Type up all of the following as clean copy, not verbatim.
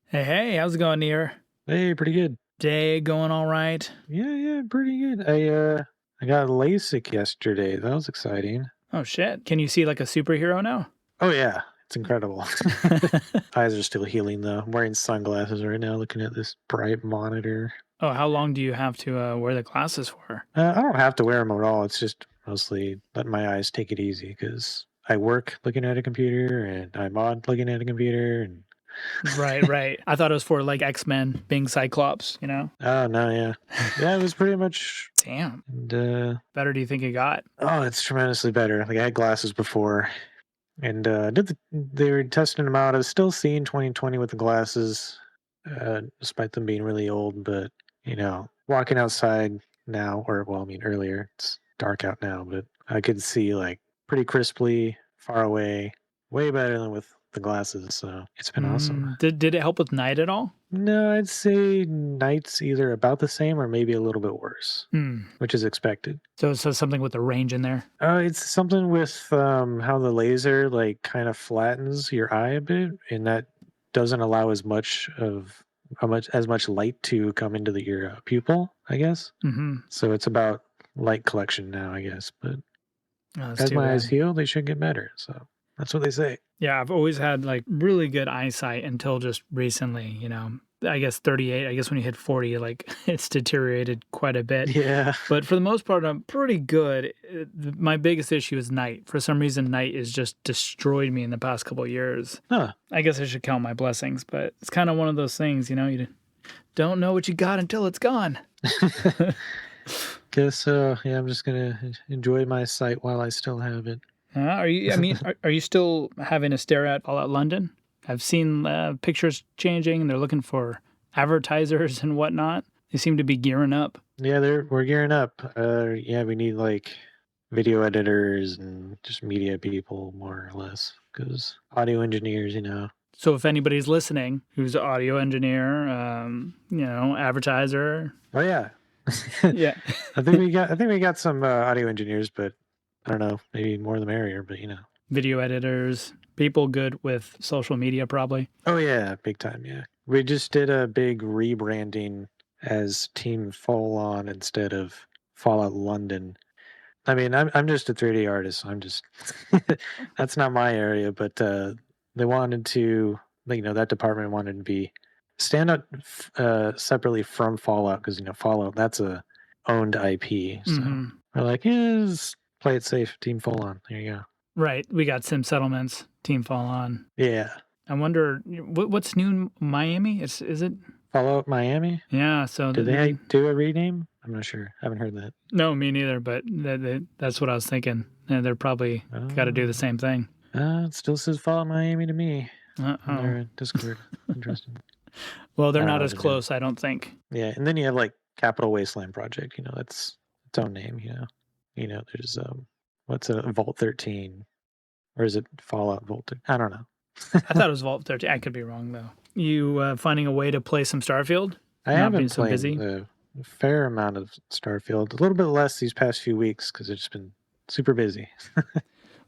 Hey, how's it going, Neeher? Hey, pretty good. Day going all right? Yeah, pretty good. I got LASIK yesterday. That was exciting. Oh shit. Can you see like a superhero now? Oh yeah, it's incredible. Eyes are still healing though. I'm wearing sunglasses right now, looking at this bright monitor. Oh, how long do you have to wear the glasses for? I don't have to wear them at all. It's just mostly letting my eyes take it easy because I work looking at a computer and I mod looking at a computer and Right. I thought it was for like X-Men being Cyclops, you know? oh no, yeah, it was pretty much. Damn. And Better do you think it got? oh, it's tremendously better. Like I had glasses before. And they were testing them out. I was still seeing 2020 with the glasses, despite them being really old. But walking outside now, or well, I mean earlier, it's dark out now, but I could see like pretty crisply, far away, way better than with the glasses. So it's been awesome. Did it help with night at all? No, I'd say night's either about the same or maybe a little bit worse, Hmm. which is expected. So it says something with the range in there. It's something with how the laser like kind of flattens your eye a bit, and that doesn't allow as much light to come into your pupil, I guess. Mm-hmm. So it's about light collection now, I guess. But Oh, that's as too my eyes bad. heal, they should get better. So that's what they say. Yeah, I've always had like really good eyesight until just recently, you know. I guess 38, I guess when you hit 40, like it's deteriorated quite a bit. Yeah. But for the most part, I'm pretty good. My biggest issue is night. For some reason, night has just destroyed me in the past couple of years. Huh. I guess I should count my blessings, but it's kind of one of those things, you know, you don't know what you got until it's gone. Guess so. Yeah, I'm just gonna enjoy my sight while I still have it. Are you, I mean, are you still having to stare at all at London? I've seen pictures changing and they're looking for advertisers and whatnot. They seem to be gearing up. Yeah, we're gearing up. Yeah, we need like video editors and just media people more or less because audio engineers, So if anybody's listening who's an audio engineer, you know, advertiser, Oh yeah, yeah, I think we got some audio engineers, but I don't know, maybe more the merrier. But video editors, people good with social media, probably. oh yeah, big time. Yeah, we just did a big rebranding as Team Fall On instead of Fallout London. I mean, I'm just a 3D artist. So I'm just that's not my area, but they wanted to, like, that department wanted to be stand out separately from Fallout because Fallout that's a owned IP. So Hmm. we're like, yeah, just play it safe. Team Full On. There you go. Right. We got Sim Settlements, Team Fall On. Yeah, I wonder what's new in Miami? Is it? Fallout Miami. Yeah. So Did they do a rename? I'm not sure. I haven't heard that. no, me neither. But that's what I was thinking. And they're probably got to do the same thing. It still says Fallout Miami to me on Oh. their Discord. Interesting. Well, they're I don't not know as what to do. close, I don't think. Yeah, and then you have like Capital Wasteland Project. That's its own name. There's what's a Vault 13, or is it Fallout Vault 13? I don't know. I thought it was Vault 13. I could be wrong though. You finding a way to play some Starfield? I Not have being been so busy. playing a fair amount of Starfield, a little bit less these past few weeks because it's just been super busy.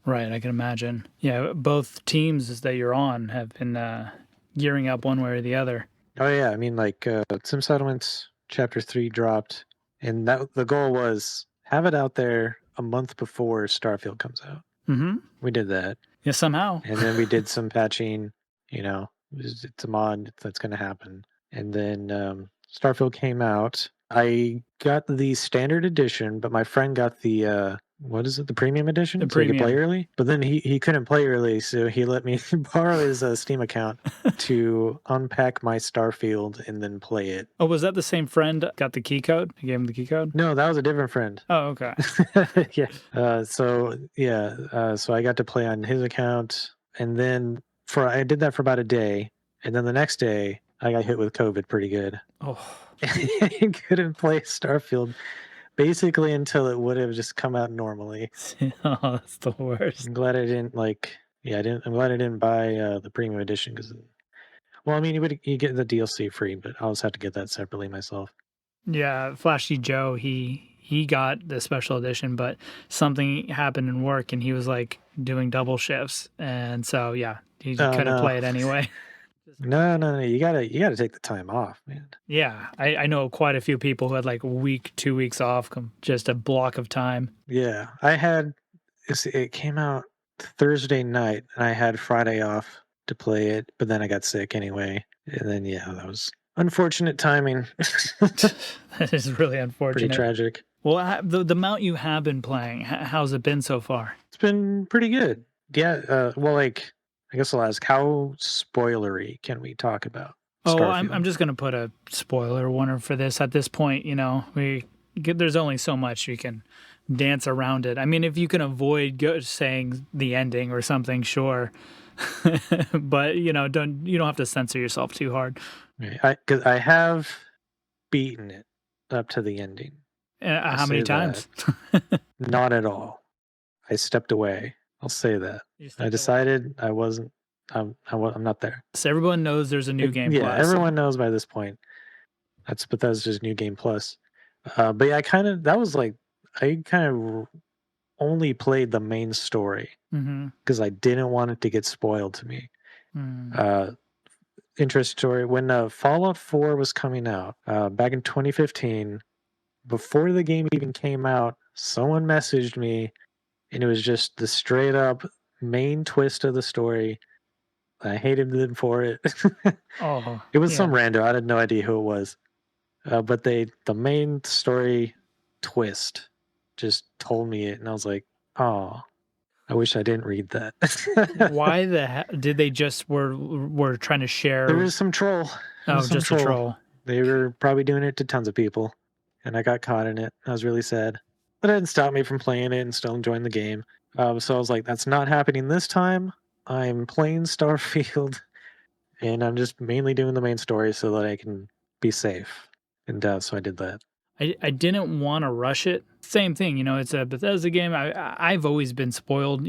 Right, I can imagine. Yeah, both teams that you're on have been gearing up one way or the other. Oh yeah, I mean like Sim Settlements Chapter 3 dropped, and that the goal was have it out there a month before Starfield comes out. Mm-hmm. We did that. Yeah, somehow. And then we did some patching. It's a mod that's going to happen. And then Starfield came out. I got the standard edition, but my friend got the what is it, the premium edition, The so he could play premium. early. But then he couldn't play early, so he let me borrow his Steam account to unpack my Starfield and then play it. Oh, was that the same friend got the key code? I gave him the key code? No, that was a different friend. Oh, okay. Yeah. So I got to play on his account, and then I did that for about a day, and then the next day I got hit with COVID pretty good. Oh. I couldn't play Starfield basically until it would have just come out normally. Oh, that's the worst. I'm glad I didn't I'm glad I didn't buy the premium edition because, well, I mean, you get the DLC free, but I'll just have to get that separately myself. Yeah, Flashy Joe, he got the special edition, but something happened in work and he was like doing double shifts. And so yeah, he couldn't play it anyway. No. You gotta take the time off, man. Yeah, I know quite a few people who had like a week, 2 weeks off, just a block of time. Yeah, it came out Thursday night, and I had Friday off to play it, but then I got sick anyway, and then yeah, that was unfortunate timing. That is really Pretty unfortunate. tragic. Well, the amount you have been playing, how's it been so far? It's been pretty good. Yeah, well, like, I guess I'll ask, how spoilery can we talk about Oh, I'm Starfield? just gonna put a spoiler warning for this. At this point, there's only so much you can dance around it. I mean, if you can avoid saying the ending or something, sure, but you don't have to censor yourself too hard. Because I have beaten it up to the ending. I'll How many say that. times? Not at all. I stepped away. I'll say that. You I stepped away. decided I wasn't. I'm not there. So everyone knows there's a new game Yeah, plus. everyone knows by this point. That's Bethesda's new game plus. But yeah, I kind of only played the main story Mm-hmm. because I didn't want it to get spoiled to me. Mm. Uh, Interesting story. When Fallout 4 was coming out back in 2015, before the game even came out, someone messaged me, and it was just the straight up main twist of the story. I hated them for it. Oh, It was some yeah. rando. I had no idea who it was. But the main story twist just told me it, and I was like, oh, I wish I didn't read that. Why the heck did they just were trying to There share? was some troll. There Oh, was some just a troll. troll. They were probably doing it to tons of people, and I got caught in it. I was really sad. But it didn't stop me from playing it and still enjoying the game. So I was like, that's not happening this time. I'm playing Starfield, and I'm just mainly doing the main story so that I can be safe. And so I did that. I didn't want to rush it. Same thing, it's a Bethesda game. I've always been spoiled,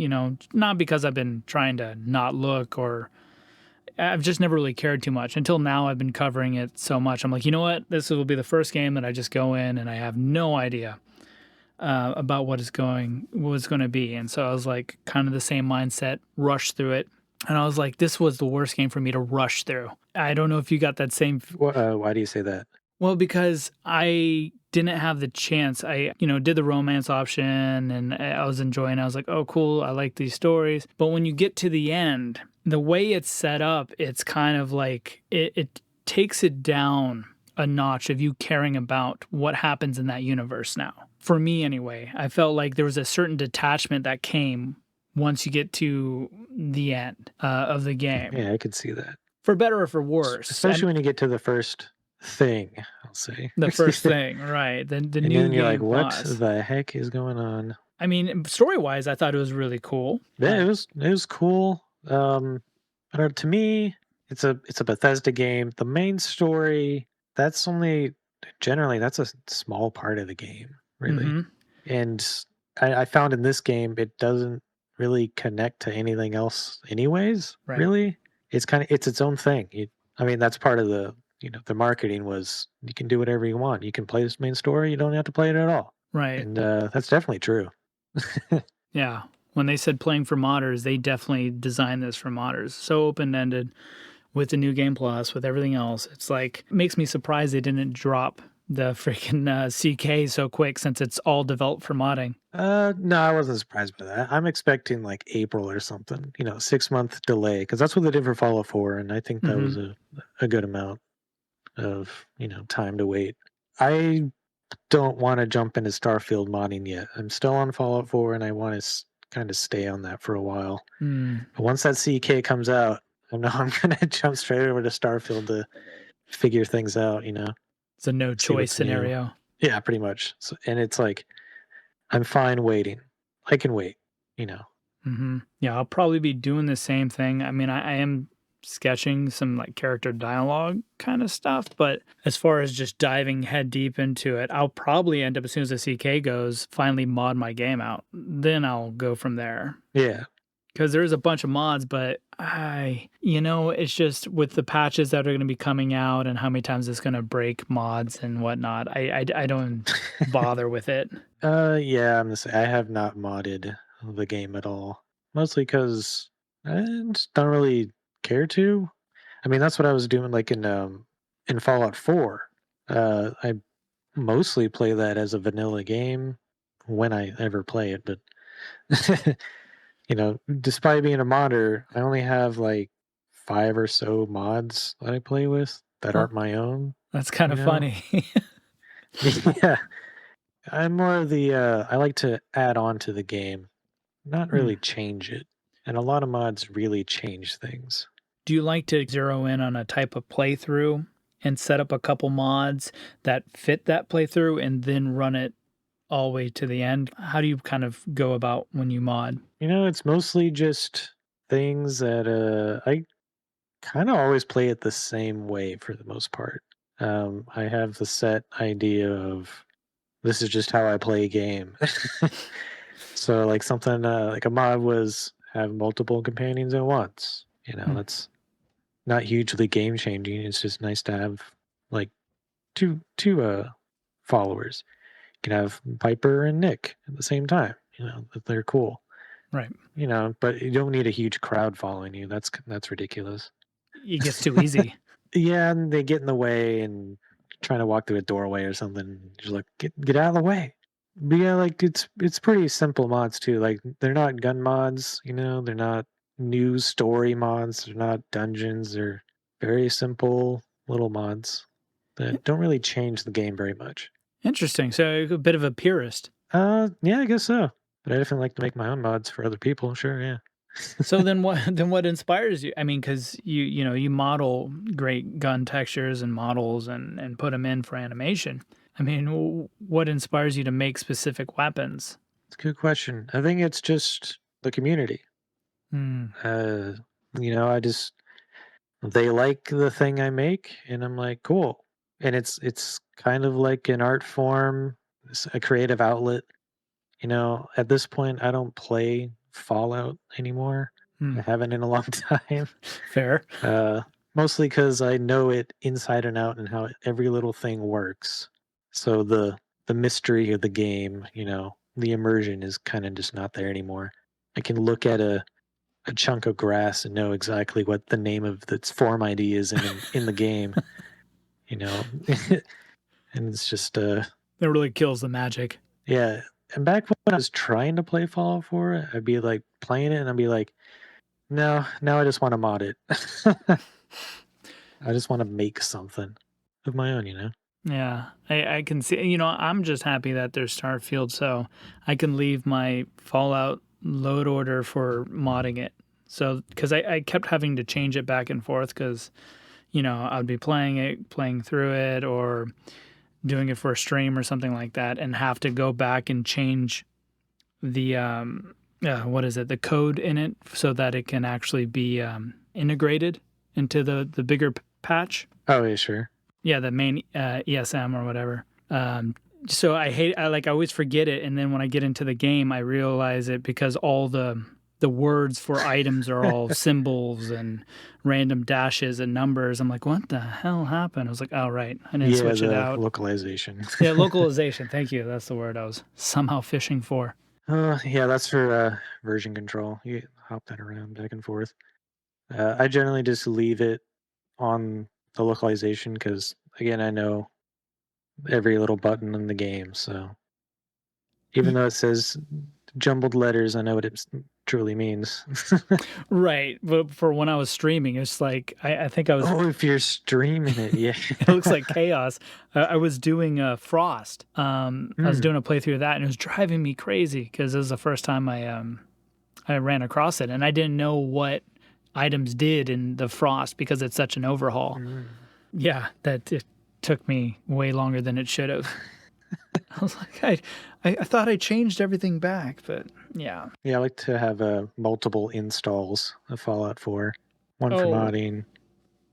not because I've been trying to not look, or I've just never really cared too much until now. I've been covering it so much. I'm like, you know what? This will be the first game that I just go in and I have no idea about what it's going to be. And so I was like, kind of the same mindset, rush through it. And I was like, this was the worst game for me to rush through. I don't know if you got that same. Why do you say that? Well, because I didn't have the chance. I, did the romance option and I was enjoying it. I was like, oh, cool. I like these stories. But when you get to the end, the way it's set up, it's kind of like it takes it down a notch of you caring about what happens in that universe now. For me, anyway, I felt like there was a certain detachment that came once you get to the end of the game, Yeah, I could see that. for better or for worse. Especially when you get to the first thing, I'll say. The first thing, right? The And new then you're like, game what plus. the heck is going on? I mean, story wise, I thought it was really cool. Yeah, it was cool. But to me, it's a Bethesda game. The main story, that's only generally that's a small part of the game, really. Mm-hmm. And I found in this game it doesn't really connect to anything else anyways, Right. really. It's its own thing. I mean, that's part of the marketing was you can do whatever you want. You can play this main story, you don't have to play it at all. Right. And that's definitely true. Yeah. When they said playing for modders, they definitely designed this for modders. So open ended with the new game plus, with everything else. It's like, it makes me surprised they didn't drop the freaking CK so quick since it's all developed for modding. No, I wasn't surprised by that. I'm expecting like April or something, 6 month delay, because that's what they did for Fallout 4, and I think that Mm-hmm. was a good amount of time to wait. I don't want to jump into Starfield modding yet. I'm still on Fallout 4, and I want to kind of stay on that for a while. Mm. But once that CK comes out, I know I'm gonna jump straight over to Starfield to figure things out. It's a no See choice what's new. scenario. Yeah, pretty much. So, and it's like I'm fine waiting. I can wait. Mm-hmm. Yeah, I'll probably be doing the same thing. I mean, I am sketching some like character dialogue kind of stuff, but as far as just diving head deep into it, I'll probably end up, as soon as the CK goes, finally mod my game out. Then I'll go from there. Yeah. Because there's a bunch of mods, but it's just with the patches that are going to be coming out and how many times it's going to break mods and whatnot. I don't bother with it. Yeah, I'm the same. I have not modded the game at all. Mostly because I just don't really care to. I mean, that's what I was doing like in Fallout 4. I mostly play that as a vanilla game when I ever play it, but despite being a modder, I only have like 5 or so mods that I play with that Huh. aren't my own, That's kind you of know? funny. Yeah. I'm more of the I like to add on to the game, not Hmm. really change it. And a lot of mods really change things. Do you like to zero in on a type of playthrough and set up a couple mods that fit that playthrough and then run it all the way to the end? How do you kind of go about when you mod? It's mostly just things that I kind of always play it the same way for the most part. I have the set idea of this is just how I play a game. So like something like a mod was have multiple companions at once. Hmm. That's not hugely game changing. It's just nice to have like two followers. You can have Piper and Nick at the same time. That they're cool. Right. But you don't need a huge crowd following you. That's ridiculous. It gets too easy. Yeah, and they get in the way and trying to walk through a doorway or something. You're like, get out of the way. But yeah, like it's pretty simple mods too. Like they're not gun mods, they're not new story mods, they're not dungeons, they're very simple little mods that don't really change the game very much. Interesting. So a bit of a purist. Yeah, I guess so. But I definitely like to make my own mods for other people, sure, yeah. So then what then what inspires you? I mean, because you model great gun textures and models and put them in for animation. I mean, what inspires you to make specific weapons? It's a good question. I think it's just the community. Hmm. Uh, I just they like the thing I make, and I'm like, cool. And it's kind of like an art form, a creative outlet. At this point, I don't play Fallout anymore. Hmm. I haven't in a long time. Fair. Uh, Mostly because I know it inside and out and how every little thing works. So the mystery of the game, the immersion is kind of just not there anymore. I can look at a chunk of grass and know exactly what the name of its form ID is in the game, you know. And it's just That really kills the magic. yeah. And back when I was trying to play Fallout 4, I'd be like playing it and I'd be like, no, now I just want to mod it. I just want to make something of my own. Yeah, I can see. I'm just happy that there's Starfield, so I can leave my Fallout load order for modding it. So, because I kept having to change it back and forth, because I'd be playing it, playing through it, or doing it for a stream or something like that, and have to go back and change the what is it, the code in it, so that it can actually be integrated into the bigger patch. Oh yeah, sure. Yeah, the main ESM or whatever. So I always forget it, and then when I get into the game, I realize it because all the words for items are all symbols and random dashes and numbers. I'm like, what the hell happened? I was like, oh right, I didn't Yeah, switch it the out. localization. Yeah, localization. Thank you. That's the word I was somehow fishing for. Yeah, that's for version control. You hop that around back and forth. I generally just leave it on the localization because, again, I know every little button in the game. So even though it says jumbled letters, I know what it truly means. Right, but for when I was streaming, it's like I think I was. Oh, if you're streaming it, yeah. It looks like chaos. I was doing Frost. I was Hmm. doing a playthrough of that, and it was driving me crazy because it was the first time I ran across it, and I didn't know what items did in the Frost because it's such an overhaul. Mm. Yeah, that it took me way longer than it should have. I was like, I thought I changed everything back, but yeah. Yeah, I like to have multiple installs of Fallout 4. One for Oh, modding,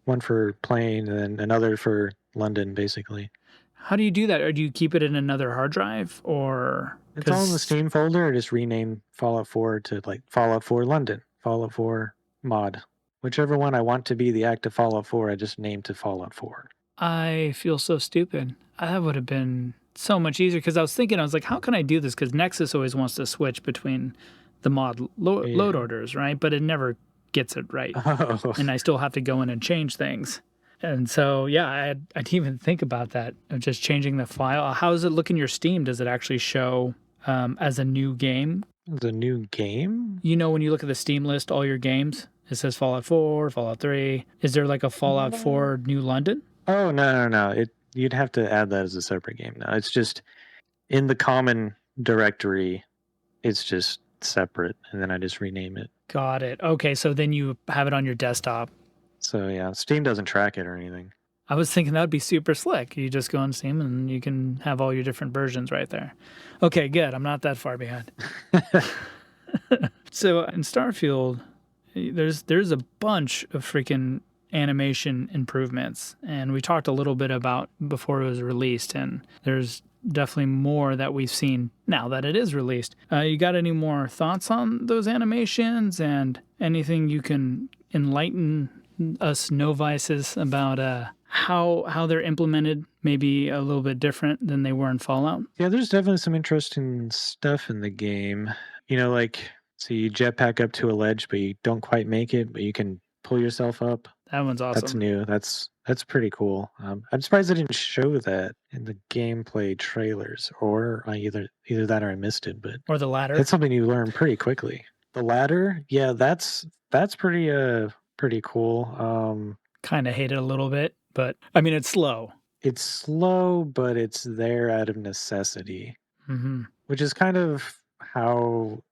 one for playing, and then another for London, basically. how do you do that? Or do you keep it in another hard drive, or It's all in the because Steam folder. I just rename Fallout 4 to like Fallout 4 London, Fallout 4 mod. Whichever one I want to be the active Fallout 4, I just name to Fallout 4. I feel so stupid. That would have been so much easier because I was like, how can I do this? Because Nexus always wants to switch between the mod load Yeah. orders, right? But it never gets it right. Oh, And I still have to go in and change things. And so, yeah, I didn't even think about that of just changing the file. How does it look in your Steam? Does it actually show as a new game? the new game? You know, when you look at the Steam list, all your games, it says Fallout 4, Fallout 3. Is there like a Fallout No. 4 New London? Oh, no. You'd have to add that as a separate game now. It's just in the common directory, it's just separate, and then I just rename it. Got it. Okay, so then you have it on your desktop. So yeah, Steam doesn't track it or anything. I was thinking that would be super slick. You just go on Steam and you can have all your different versions right there. Okay, good. I'm not that far behind. So in Starfield, there's a bunch of freaking animation improvements, and we talked a little bit about before it was released, and there's definitely more that we've seen now that it is released. You got any more thoughts on those animations and anything you can enlighten us novices about how they're implemented, maybe a little bit different than they were in Fallout? Yeah, there's definitely some interesting stuff in the game. Like, so you jetpack up to a ledge, but you don't quite make it, but you can pull yourself up. That one's That's awesome. new. That's pretty cool. I'm surprised they didn't show that in the gameplay trailers, or I either that or I missed it. But Or the ladder. that's something you learn pretty quickly. The ladder, yeah, that's pretty cool. Kind of hate it a little bit, but I mean, it's slow. It's slow, but it's there out of necessity, Hmm. which is kind of how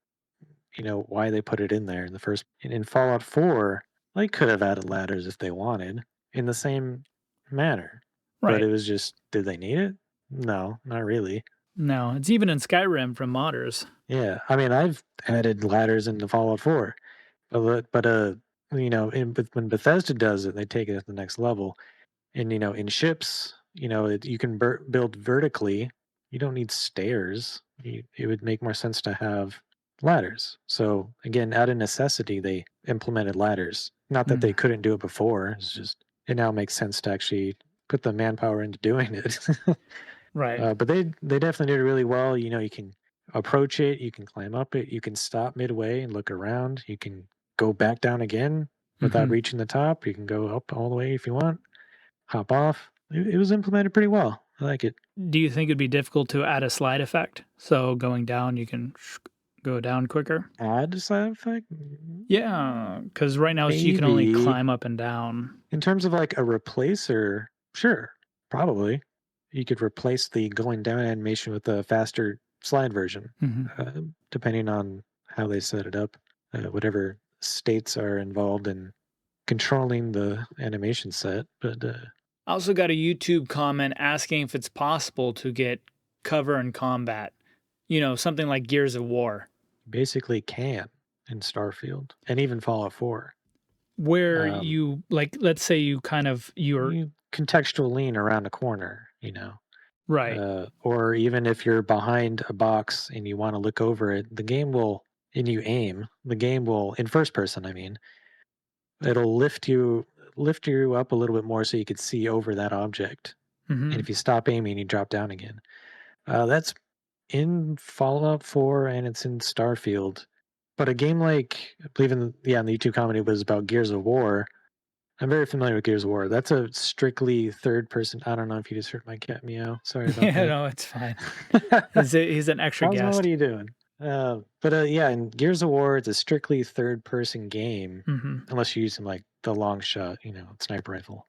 why they put it in there in the first. In Fallout 4, they could have added ladders if they wanted in the same manner, but it Right. was just, did they need it? No, not really. No, it's even in Skyrim from modders. Yeah, I mean, I've added ladders into Fallout 4, when Bethesda does it, they take it at the next level. And in ships, you can build vertically. You don't need stairs. It would make more sense to have ladders. So again, out of necessity, they implemented ladders. Not that they Mm, couldn't do it before. It's just it now makes sense to actually put the manpower into doing it. right. But they definitely did it really well. You can approach it, you can climb up it, you can stop midway and look around. You can go back down again without Hmm. reaching the top. You can go up all the way if you want, hop off. It was implemented pretty well. I like it. Do you think it'd be difficult to add a slide effect? So going down, you can go down quicker? Add a side effect? Yeah, because right now you can only Maybe. climb up and down. In terms of like a replacer, sure, probably. You could replace the going down animation with a faster slide version, Hmm. depending on how they set it up, whatever states are involved in controlling the animation set. But I also got a YouTube comment asking if it's possible to get cover and combat. You know, something like Gears of War, basically can in Starfield and even Fallout 4. where Um, you like, let's say you're you contextual lean around a corner, right. or even if you're behind a box and you want to look over it, and you aim, the game will, in first person, I mean, it'll lift you up a little bit more so you could see over that object. And Hmm. if you stop aiming, you drop down again. That's in Fallout 4 and it's in Starfield. But a game like, I believe in the YouTube comment, it was about Gears of War. I'm very familiar with Gears of War. That's a strictly third person. I don't know if you just heard my cat meow. Sorry about Yeah, that. no, it's fine. He's an extra Cosmo, what are guest. you doing? But yeah, in Gears of War, it's a strictly third person game, Hmm. unless you're using like the long shot, sniper rifle.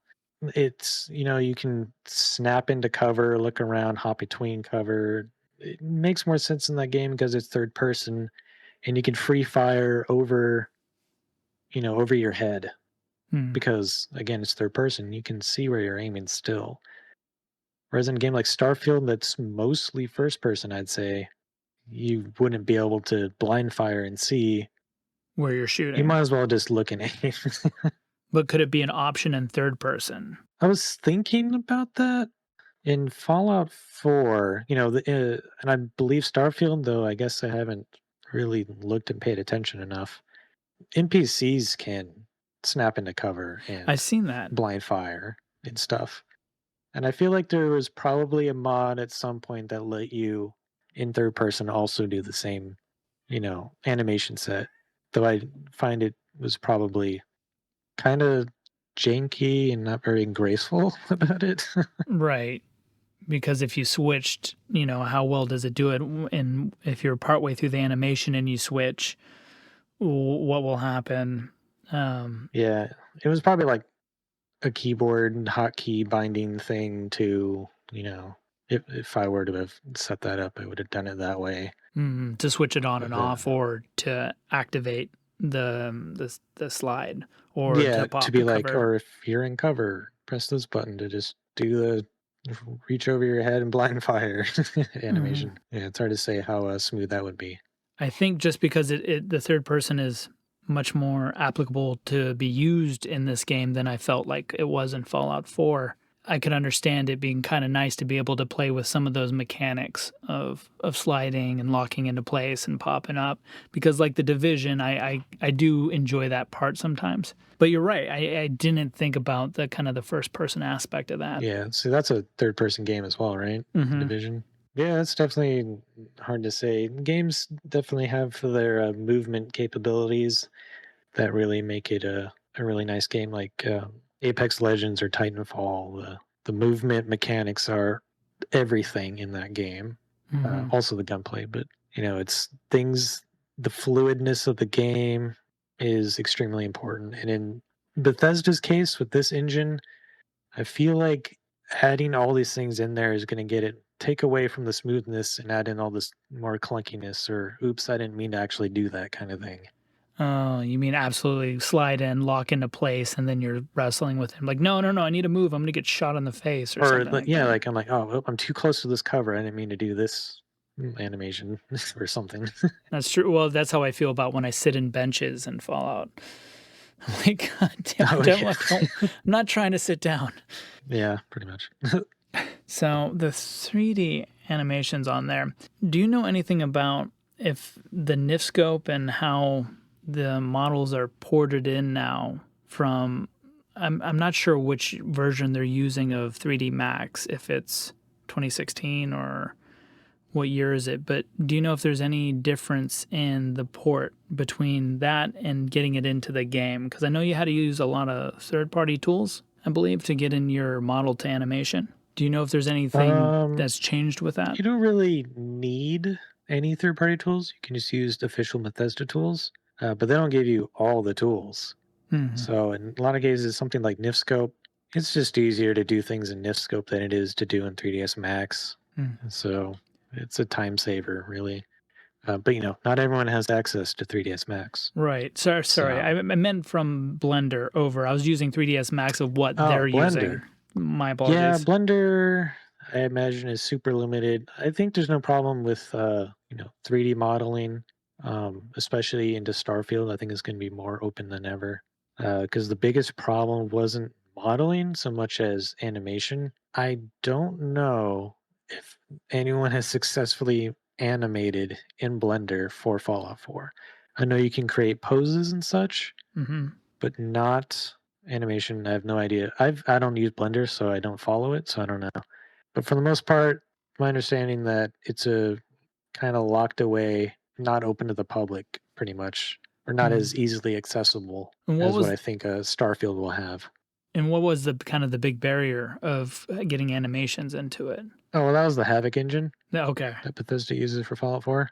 It's, you can snap into cover, look around, hop between cover. It makes more sense in that game because it's third person and you can free fire over your head Mm. because again, it's third person. You can see where you're aiming still. Whereas in a game like Starfield, that's mostly first person, I'd say, you wouldn't be able to blind fire and see. Where you're You shooting. might as well just look and aim. But could it be an option in third person? I was thinking about that in Fallout 4, and I believe Starfield, though I guess I haven't really looked and paid attention enough. NPCs can snap into cover I've and seen that. blind fire and stuff. And I feel like there was probably a mod at some point that let you in third person also do the same, animation set. Though I find it was probably kind of janky and not very graceful about it. Right. Because if you switched, how well does it do it? And if you're partway through the animation and you switch, what will happen? Um, Yeah, it was probably like a keyboard hotkey binding thing to, if I were to have set that up, I would have done it that way. to switch it on and But off, or to activate the slide, or yeah, to to pop be the like, cover. or if you're in cover, press this button to just do the reach over your head and blind fire Mhm. animation. Yeah, it's hard to say how smooth that would be. I think just because the third person is much more applicable to be used in this game than I felt like it was in Fallout 4. I could understand it being kind of nice to be able to play with some of those mechanics of sliding and locking into place and popping up, because like the Division, I do enjoy that part sometimes. But you're right, I didn't think about the kind of the first person aspect of that. Yeah, so that's a third person game as well, right? The Hmm. Division. Yeah, it's definitely hard to say. Games definitely have their movement capabilities that really make it a really nice game, like Apex Legends or Titanfall. The movement mechanics are everything in that game. Hmm. Also the gunplay, but it's things. The fluidness of the game is extremely important, and in Bethesda's case with this engine, I feel like adding all these things in there is going to get it take away from the smoothness and add in all this more clunkiness or oops, I didn't mean to actually do that kind of thing. Oh, you mean absolutely slide in, lock into place, and then you're wrestling with him. Like, no, no, no, I need to move. I'm gonna get shot in the face or Or something like yeah, that. like I'm like, oh, well, I'm too close to this cover. I didn't mean to do this animation or something. That's true. Well, that's how I feel about when I sit in benches and Fallout. I'm like, God damn Oh it, yeah, I'm not trying to sit down. yeah, pretty much. So the 3D animations on there. Do you know anything about if the NIF scope and how the models are ported in now from? I'm not sure which version they're using of 3D Max, if it's 2016 or what year is it, but do you know if there's any difference in the port between that and getting it into the game? Because I know you had to use a lot of third-party tools, I believe, to get in your model to animation. Do you know if there's anything um, that's changed with that? you don't really need any third-party tools. You can just use the official Bethesda tools, but they don't give you all the tools. Hmm. So in a lot of cases, something like NifScope, it's just easier to do things in NifScope than it is to do in 3ds Max. And so it's a time saver, really. But not everyone has access to 3ds Max. Right. Sorry. I So, meant from Blender over. I was using 3ds Max of what oh, they're Blender. using. My Yeah, apologies. Blender, I imagine, is super limited. I think there's no problem with 3D modeling, especially into Starfield. I think it's going to be more open than ever. Because the biggest problem wasn't modeling so much as animation. I don't know if anyone has successfully animated in Blender for Fallout 4. I know you can create poses and such, Hmm. but not animation. I have no idea. I don't use Blender, so I don't follow it, so I don't know. But for the most part, my understanding that it's a kind of locked away, not open to the public, pretty much, or not as easily accessible And what as what was I think Starfield will have. the kind of the big barrier of getting animations into it? Oh, well, that was the Havoc engine Okay. that Bethesda uses for Fallout 4.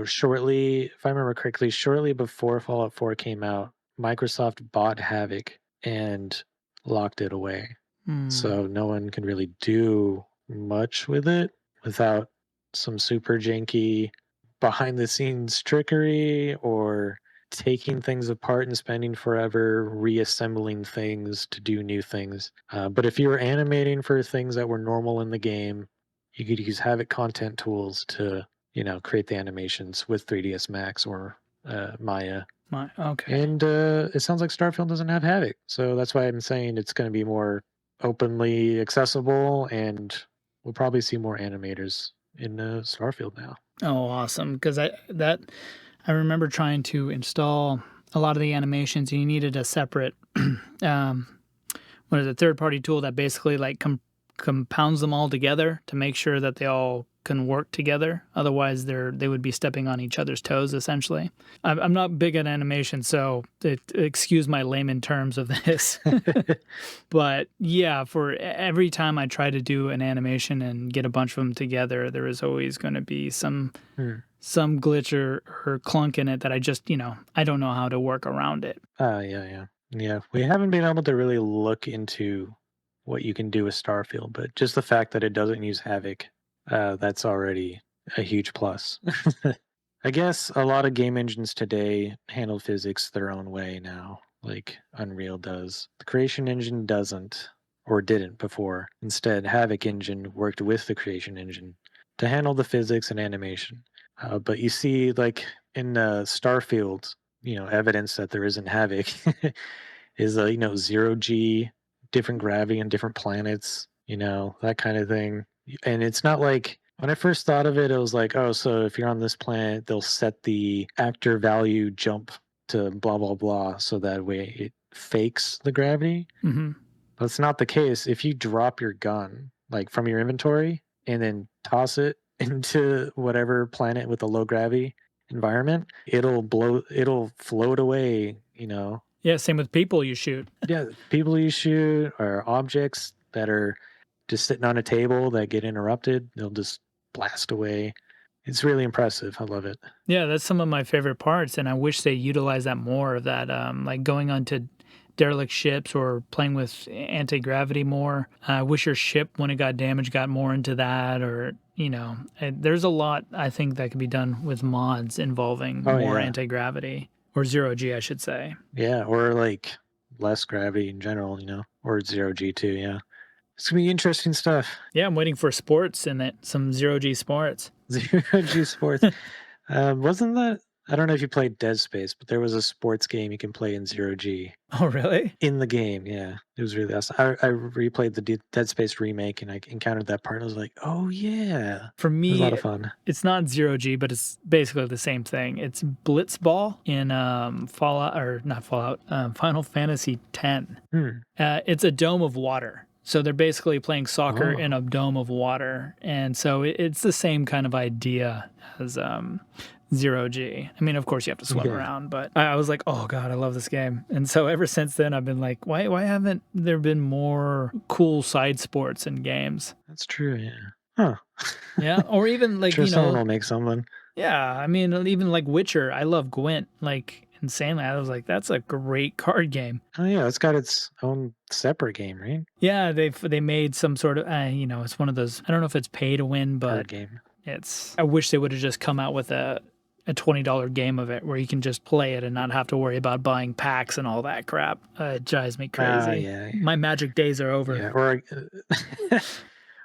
Shortly, if I remember correctly, shortly before Fallout 4 came out, Microsoft bought Havoc and locked it away. Hmm. So no one can really do much with it without some super janky behind the scenes trickery or taking things apart and spending forever reassembling things to do new things. But if you were animating for things that were normal in the game, you could use Havoc content tools to, create the animations with 3ds Max or Maya. Okay. And it sounds like Starfield doesn't have Havoc, so that's why I'm saying it's going to be more openly accessible, and we'll probably see more animators in Starfield now. Oh, awesome! Because I remember trying to install a lot of the animations, and you needed a separate what is it, third party tool that basically like compounds them all together to make sure that they all can work together. Otherwise, they would be stepping on each other's toes, essentially. I'm not big at animation, so excuse my layman terms of this. But yeah, for every time I try to do an animation and get a bunch of them together, there is always going to be some glitch or clunk in it that I just, I don't know how to work around it. Yeah. We haven't been able to really look into what you can do with Starfield, but just the fact that it doesn't use Havoc, that's already a huge plus. I guess a lot of game engines today handle physics their own way now, like Unreal does. The Creation Engine doesn't, or didn't before. Instead, Havoc Engine worked with the Creation Engine to handle the physics and animation. But you see, like in Starfield, evidence that there isn't Havoc is, 0G, different gravity and different planets, that kind of thing. And it's not like, when I first thought of it, it was like, oh, so if you're on this planet, they'll set the actor value jump to blah, blah, blah, so that way it fakes the gravity. Mm-hmm. That's not the case. If you drop your gun, like from your inventory, and then toss it into whatever planet with a low gravity environment, it'll float away, Yeah, same with people you shoot. Yeah, people you shoot or objects that are just sitting on a table that get interrupted, they'll just blast away. It's really impressive. I love it. Yeah, that's some of my favorite parts, and I wish they utilized that more of that, like going onto derelict ships or playing with anti-gravity more. I wish your ship, when it got damaged, got more into that, or, there's a lot I think that could be done with mods involving more anti-gravity, or zero-G, I should say. Yeah, or like less gravity in general, or zero-G too, yeah. It's going to be interesting stuff. Yeah, I'm waiting for sports in it, some zero-G sports. Zero-G sports. Wasn't that, I don't know if you played Dead Space, but there was a sports game you can play in zero-G. Oh, really? In the game, yeah. It was really awesome. I replayed the Dead Space remake, and I encountered that part, and I was like, oh, yeah. For me, it was a lot of fun. It's not zero-G, but it's basically the same thing. It's Blitzball in Final Fantasy X. It's a dome of water. So they're basically playing soccer in a dome of water. And so it's the same kind of idea as zero-G. I mean, of course, you have to swim around, but I was like, oh, God, I love this game. And so ever since then, I've been like, why haven't there been more cool side sports in games? That's true, yeah. Huh. Yeah, or even like, sure someone will make someone. Yeah, I mean, even like Witcher, I love Gwent, like insanely. I was like, that's a great card game. Oh yeah, it's got its own separate game, right? Yeah, they made some sort of, it's one of those, I don't know if it's pay to win, but card game. I wish they would have just come out with a $20 game of it where you can just play it and not have to worry about buying packs and all that crap. It drives me crazy. Yeah. My magic days are over. Yeah,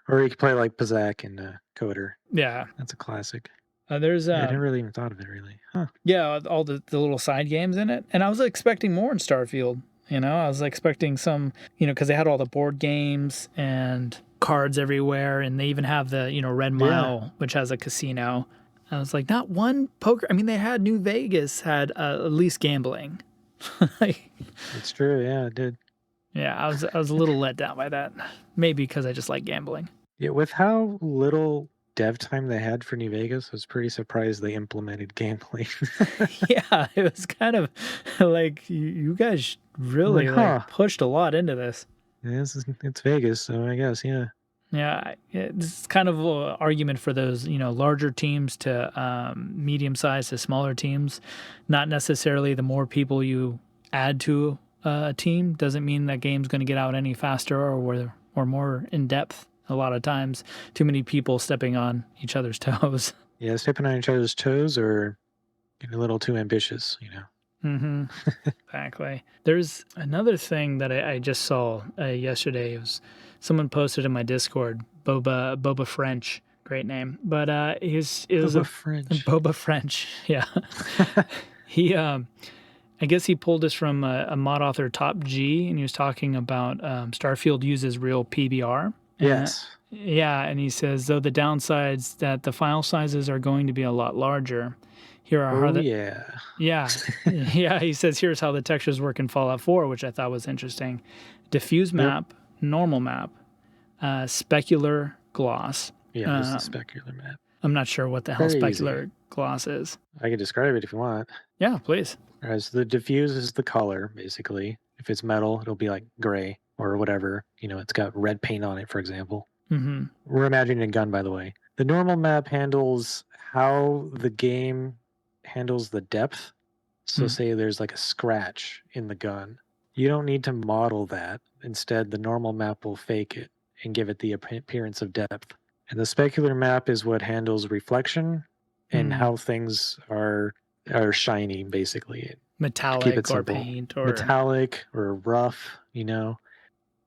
or you can play like Pazak and Coder. Yeah. That's a classic. I never really even thought of it, really. Huh. Yeah, all the little side games in it. And I was expecting more in Starfield. I was expecting some, because they had all the board games and cards everywhere. And they even have the, Red Mile, which has a casino. I was like, not one poker. I mean, they had New Vegas had at least gambling. It's true. Yeah, it did. Yeah, I was a little let down by that. Maybe because I just like gambling. Yeah, with how little dev time they had for New Vegas, I was pretty surprised they implemented gambling. Yeah, it was kind of like you guys really pushed a lot into this. Yeah, it's Vegas, so I guess, yeah. Yeah, it's kind of an argument for those, larger teams to medium-sized to smaller teams. Not necessarily the more people you add to a team doesn't mean that game's going to get out any faster or more in depth. A lot of times, too many people stepping on each other's toes. Yeah, stepping on each other's toes or getting a little too ambitious, Mm-hmm. Exactly. There's another thing that I just saw yesterday. It was someone posted in my Discord. Boba French, great name. But it was Boba French. Yeah. He I guess he pulled this from a mod author, Top G, and he was talking about Starfield uses real PBR. Yes. Yeah, and he says, though the downsides that the file sizes are going to be a lot larger. Here are how yeah. He says, here's how the textures work in Fallout 4, which I thought was interesting. Diffuse map, normal map, specular gloss. Yeah, this is the specular map. I'm not sure what the hell Very easy. specular gloss is. I can describe it if you want. Yeah, please. All right, so the diffuse is the color, basically. If it's metal, it'll be like gray or whatever. You know, it's got red paint on it, for example. Mm-hmm. We're imagining a gun, by the way. The normal map handles how the game handles the depth. So, say there's like a scratch in the gun. You don't need to model that. Instead, the normal map will fake it and give it the appearance of depth. And the specular map is what handles reflection and how things are shiny, basically. Metallic Keep it or simple. paint or Metallic or rough, you know.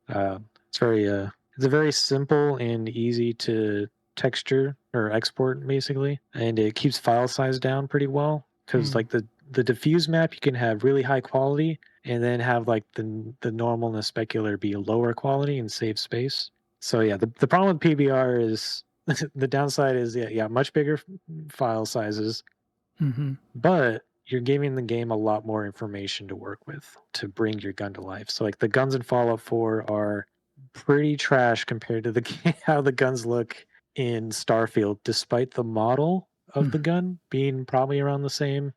It's very it's a very simple and easy to texture or export, basically, and it keeps file size down pretty well. Because like the diffuse map, you can have really high quality and then have like the normal and the specular be lower quality and save space. So yeah, the problem with PBR is the downside is yeah much bigger file sizes, but you're giving the game a lot more information to work with to bring your gun to life. So like the guns in Fallout 4 are pretty trash compared to the how the guns look in Starfield, despite the model of the gun being probably around the same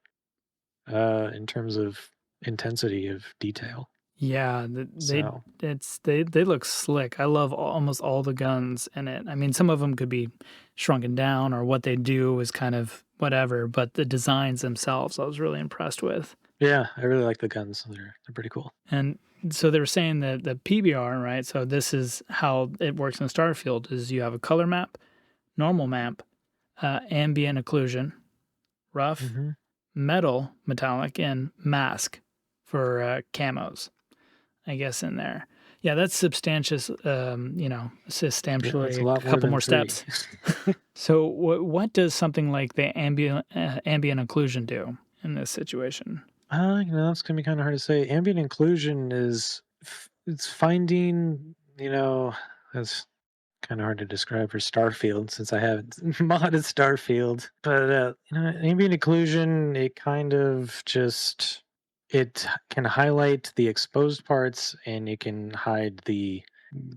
in terms of intensity of detail. Yeah, So they look slick. I love almost all the guns in it. I mean, some of them could be shrunken down, or what they do is kind of whatever. But the designs themselves, I was really impressed with. yeah, I really like the guns. They're pretty cool. And so they were saying that the PBR, right? So this is how it works in Starfield: is you have a color map, normal map, ambient occlusion, rough, metal, metallic, and mask for camos. I guess in there. Yeah, that's substantious. Substantially it's a a lot couple more 3. steps. So what does something like the ambient occlusion do in this situation? That's gonna be kind of hard to say. Ambient inclusion is it's finding, that's kind of hard to describe for Starfield since I haven't modded Starfield. But ambient occlusion, it kind of just it can highlight the exposed parts and it can hide the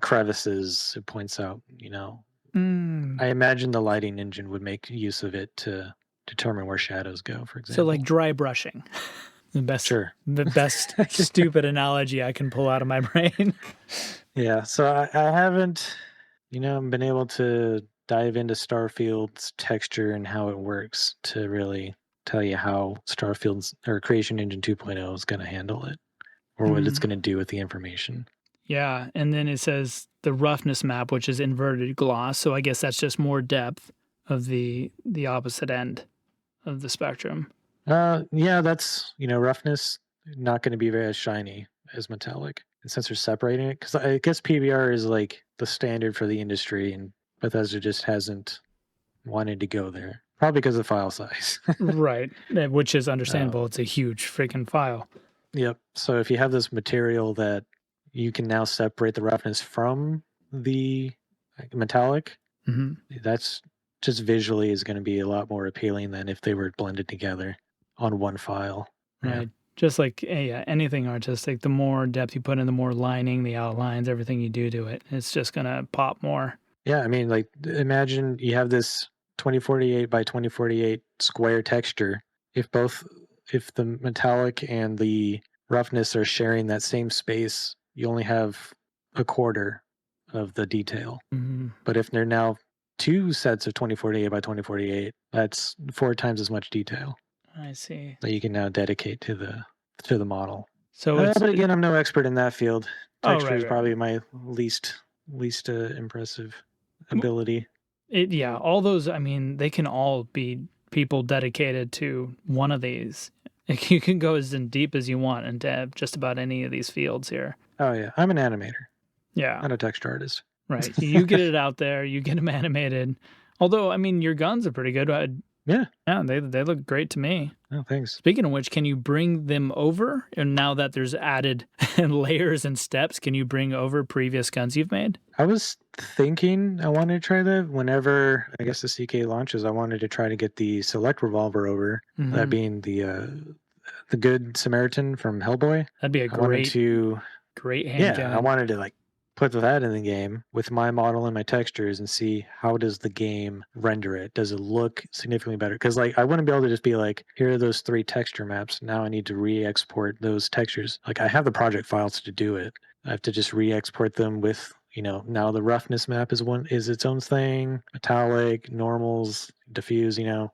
crevices. It points out, I imagine the lighting engine would make use of it to determine where shadows go, for So like example. dry brushing. Sure. The best stupid analogy I can pull out of my brain. Yeah, so I haven't, been able to dive into Starfield's texture and how it works to really tell you how Starfield's or Creation Engine 2.0 is going to handle it or what it's going to do with the information. Yeah, and then it says the roughness map, which is inverted gloss. So I guess that's just more depth of the opposite end of the spectrum. Yeah, that's, roughness, not going to be very shiny as metallic. And since they're separating it, because I guess PBR is like the standard for the industry, and Bethesda just hasn't wanted to go there. Probably because of file size. Right, which is understandable. It's a huge freaking file. Yep. So if you have this material that you can now separate the roughness from the metallic, that's just visually is going to be a lot more appealing than if they were blended together on one file. Right. Just like anything artistic, the more depth you put in, the more lining, the outlines, everything you do to it, it's just going to pop more. Yeah. I mean, like, imagine you have this 2048 by 2048 square texture. If the metallic and the roughness are sharing that same space, you only have a quarter of the detail. But if they're now 2 sets of 2048 by 2048, that's 4 times as much detail I see. that you can now dedicate to the model. So but again, I'm no expert in that field. Texture is right. probably my least impressive ability. All those, I mean, they can all be people dedicated to one of these. You can go as in deep as you want into just about any of these fields here. Oh yeah, I'm an animator, Yeah. not a texture artist. Right. You get it out there, you get them animated. Although, I mean, your guns are pretty good. Yeah. Yeah, they look great to me. Oh, thanks. Speaking of which, can you bring them over? And now that there's added layers and steps, can you bring over previous guns you've made? I was thinking I wanted to try that whenever I guess the CK launches. I wanted to try to get the select revolver over, that being the Good Samaritan from Hellboy. That'd be a I wanted to, great handgun. I wanted to like put that in the game with my model and my textures and see how does the game render it. Does it look significantly better? Because like I wouldn't be able to just be like, here are those 3 texture maps. Now I need to re-export those textures. Like I have the project files to do it. I have to just re-export them with, now the roughness map is its own thing, metallic, normals, diffuse, ambient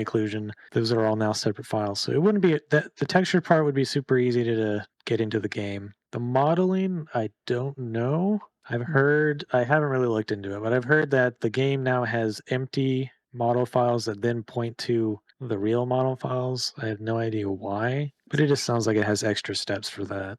occlusion. Those are all now separate files. So it wouldn't be that the texture part would be super easy to get into the game. The modeling, I don't know. I haven't really looked into it, but I've heard that the game now has empty model files that then point to the real model files. I have no idea why, but it just sounds like it has extra steps for that.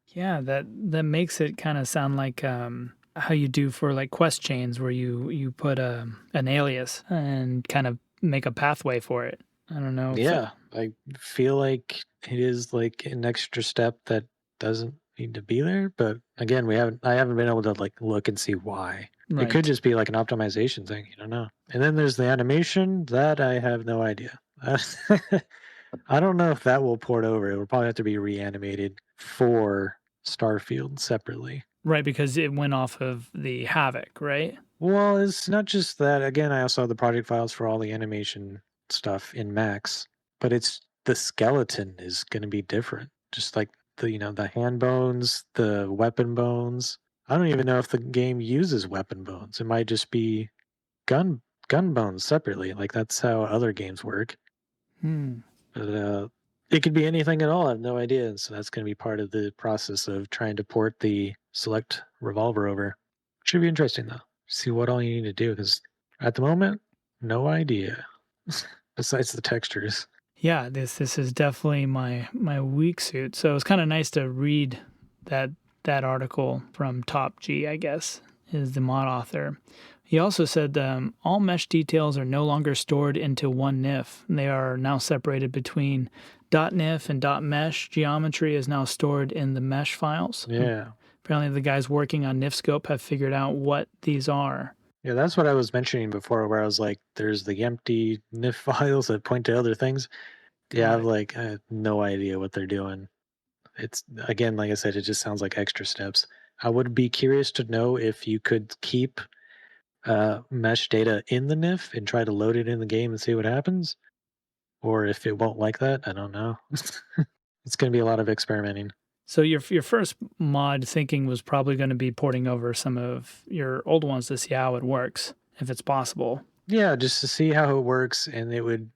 Yeah, that makes it kind of sound like how you do for like quest chains, where you put an alias and kind of make a pathway for it. I don't know if Yeah, I feel like it is like an extra step that doesn't need to be there, but again, I haven't been able to like look and see why. It could right. just be like an optimization thing, you don't know. And then there's the animation that I have no idea. I don't know if that will port over. It will probably have to be reanimated for Starfield separately. Right, because it went off of the Havoc, right? Well, it's not just that. Again, I also have the project files for all the animation stuff in Max, but it's the skeleton is going to be different. Just like the hand bones, the weapon bones. I don't even know if the game uses weapon bones. It might just be gun bones separately. Like that's how other games work. Hmm. But it could be anything at all. I have no idea. And so that's going to be part of the process of trying to port the select revolver over. Should be interesting though. See what all you need to do because at the moment, no idea. Besides the textures. Yeah, this is definitely my weak suit. So it's kind of nice to read that that article from Top G, I guess, is the mod author. He also said all mesh details are no longer stored into one NIF. They are now separated between .NIF and .mesh. Geometry is now stored in the mesh files. Yeah. Apparently, the guys working on NIF scope have figured out what these are. Yeah, that's what I was mentioning before, where I was like, there's the empty NIF files that point to other things. Yeah, Got it. I have no idea what they're doing. It's again, like I said, it just sounds like extra steps. I would be curious to know if you could keep mesh data in the NIF and try to load it in the game and see what happens, or if it won't like that. I don't know. It's going to be a lot of experimenting. So your first mod thinking was probably going to be porting over some of your old ones to see how it works, if it's possible. Yeah, just to see how it works, and it would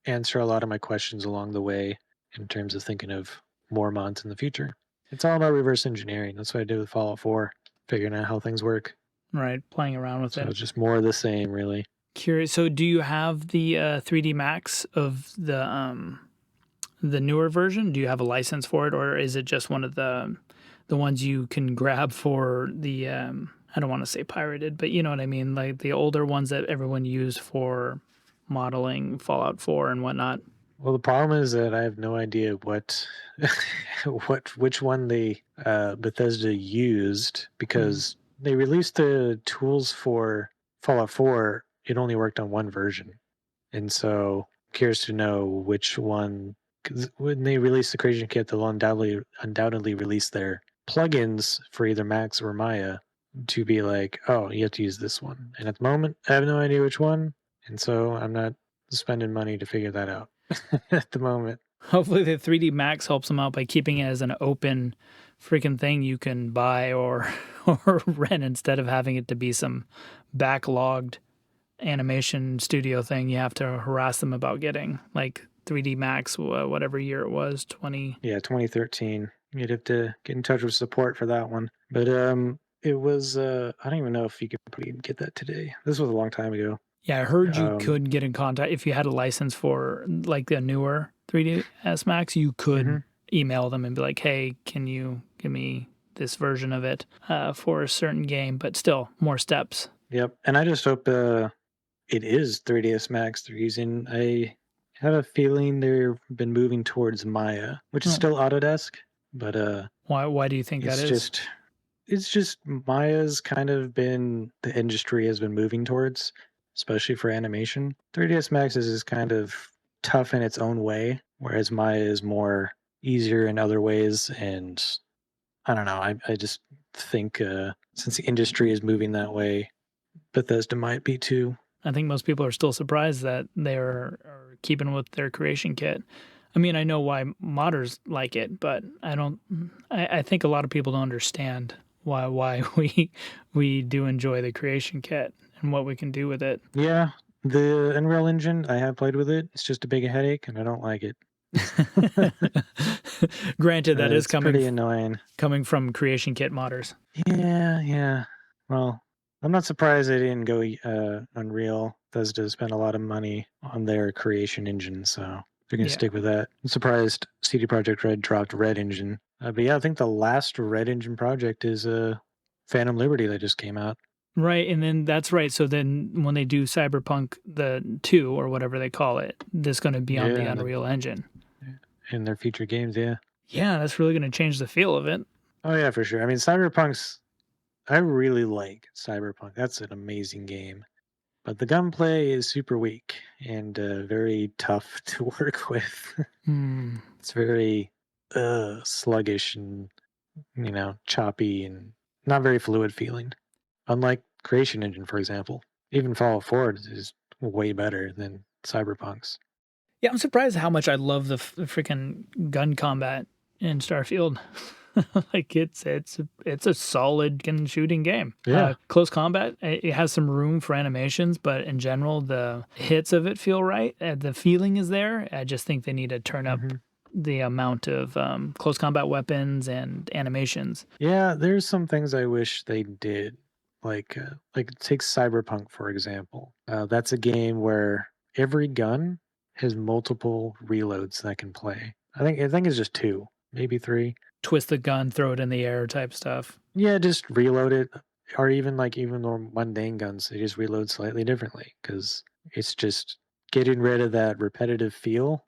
answer a lot of my questions along the way in terms of thinking of more mods in the future. It's all about reverse engineering. That's what I did with Fallout 4, figuring out how things work. Right, playing around with So it. it's just more of the same, really. Curious. So, do you have the 3D Max of the newer version? Do you have a license for it, or is it just one of the ones you can grab for the I don't want to say pirated, but you know what I mean, like the older ones that everyone used for modeling Fallout 4 and whatnot? Well, the problem is that I have no idea what, which one they Bethesda used Mm. because they released the tools for Fallout 4. It only worked on one version, and so curious to know which one. Because when they release the Creation Kit, they'll undoubtedly release their plugins for either Max or Maya to be like, oh, you have to use this one. And at the moment, I have no idea which one, and so I'm not spending money to figure that out at the moment. Hopefully, the 3D Max helps them out by keeping it as an open freaking thing you can buy or or rent instead of having it to be some backlogged animation studio thing you have to harass them about getting, like 3D Max, whatever year it was, 20. Yeah, 2013. You'd have to get in touch with support for that one. But it was I don't even know if you could probably get that today. This was a long time ago. Yeah, I heard you Um, could get in contact if you had a license for like the newer 3ds Max. You could mhm. email them and be like, "Hey, can you give me this version of it for a certain game?" But still, more steps. Yep. And I just hope it is 3ds Max they're using. I have a feeling they've been moving towards Maya, which is Oh, still Autodesk, but why do you think that it's is? just it's just Maya's kind of been the industry has been moving towards, especially for animation. 3ds Max is kind of tough in its own way, whereas Maya is more easier in other ways. And I don't know. I just think since the industry is moving that way, Bethesda might be too. I think most people are still surprised that are keeping with their creation kit. I mean, I know why modders like it, but I don't. I think a lot of people don't understand why we do enjoy the creation kit and what we can do with it. Yeah, the Unreal Engine, I have played with it. It's just a big headache, and I don't like it. Granted, that is It's pretty annoying. coming from creation kit modders. Yeah. Well, I'm not surprised they didn't go Unreal. Bethesda spent a lot of money on their creation engine, so they're gonna Yeah. stick with that. I'm surprised CD Projekt Red dropped Red Engine. But yeah, I think the last Red Engine project is Phantom Liberty that just came out. Right, and then that's right. So then when they do Cyberpunk the 2 or whatever they call it, this going to be on the Unreal Engine. In their future games, yeah. Yeah, that's really going to change the feel of it. Oh yeah, for sure. I mean, I really like Cyberpunk. That's an amazing game. But the gunplay is super weak and very tough to work with. It's very sluggish and, choppy and not very fluid feeling. Unlike Creation Engine, for example. Even Fallout 4 is way better than Cyberpunk's. Yeah, I'm surprised how much I love the freaking gun combat in Starfield. Like it's a solid gun shooting game. Yeah. Close combat, it has some room for animations, but in general, the hits of it feel right. The feeling is there. I just think they need to turn up the amount of close combat weapons and animations. Yeah, there's some things I wish they did. Like take Cyberpunk, for example. That's a game where every gun has multiple reloads that can play. I think it's just 2, maybe 3. Twist the gun, throw it in the air type stuff. Yeah, just reload it, or even the mundane guns, they just reload slightly differently because it's just getting rid of that repetitive feel.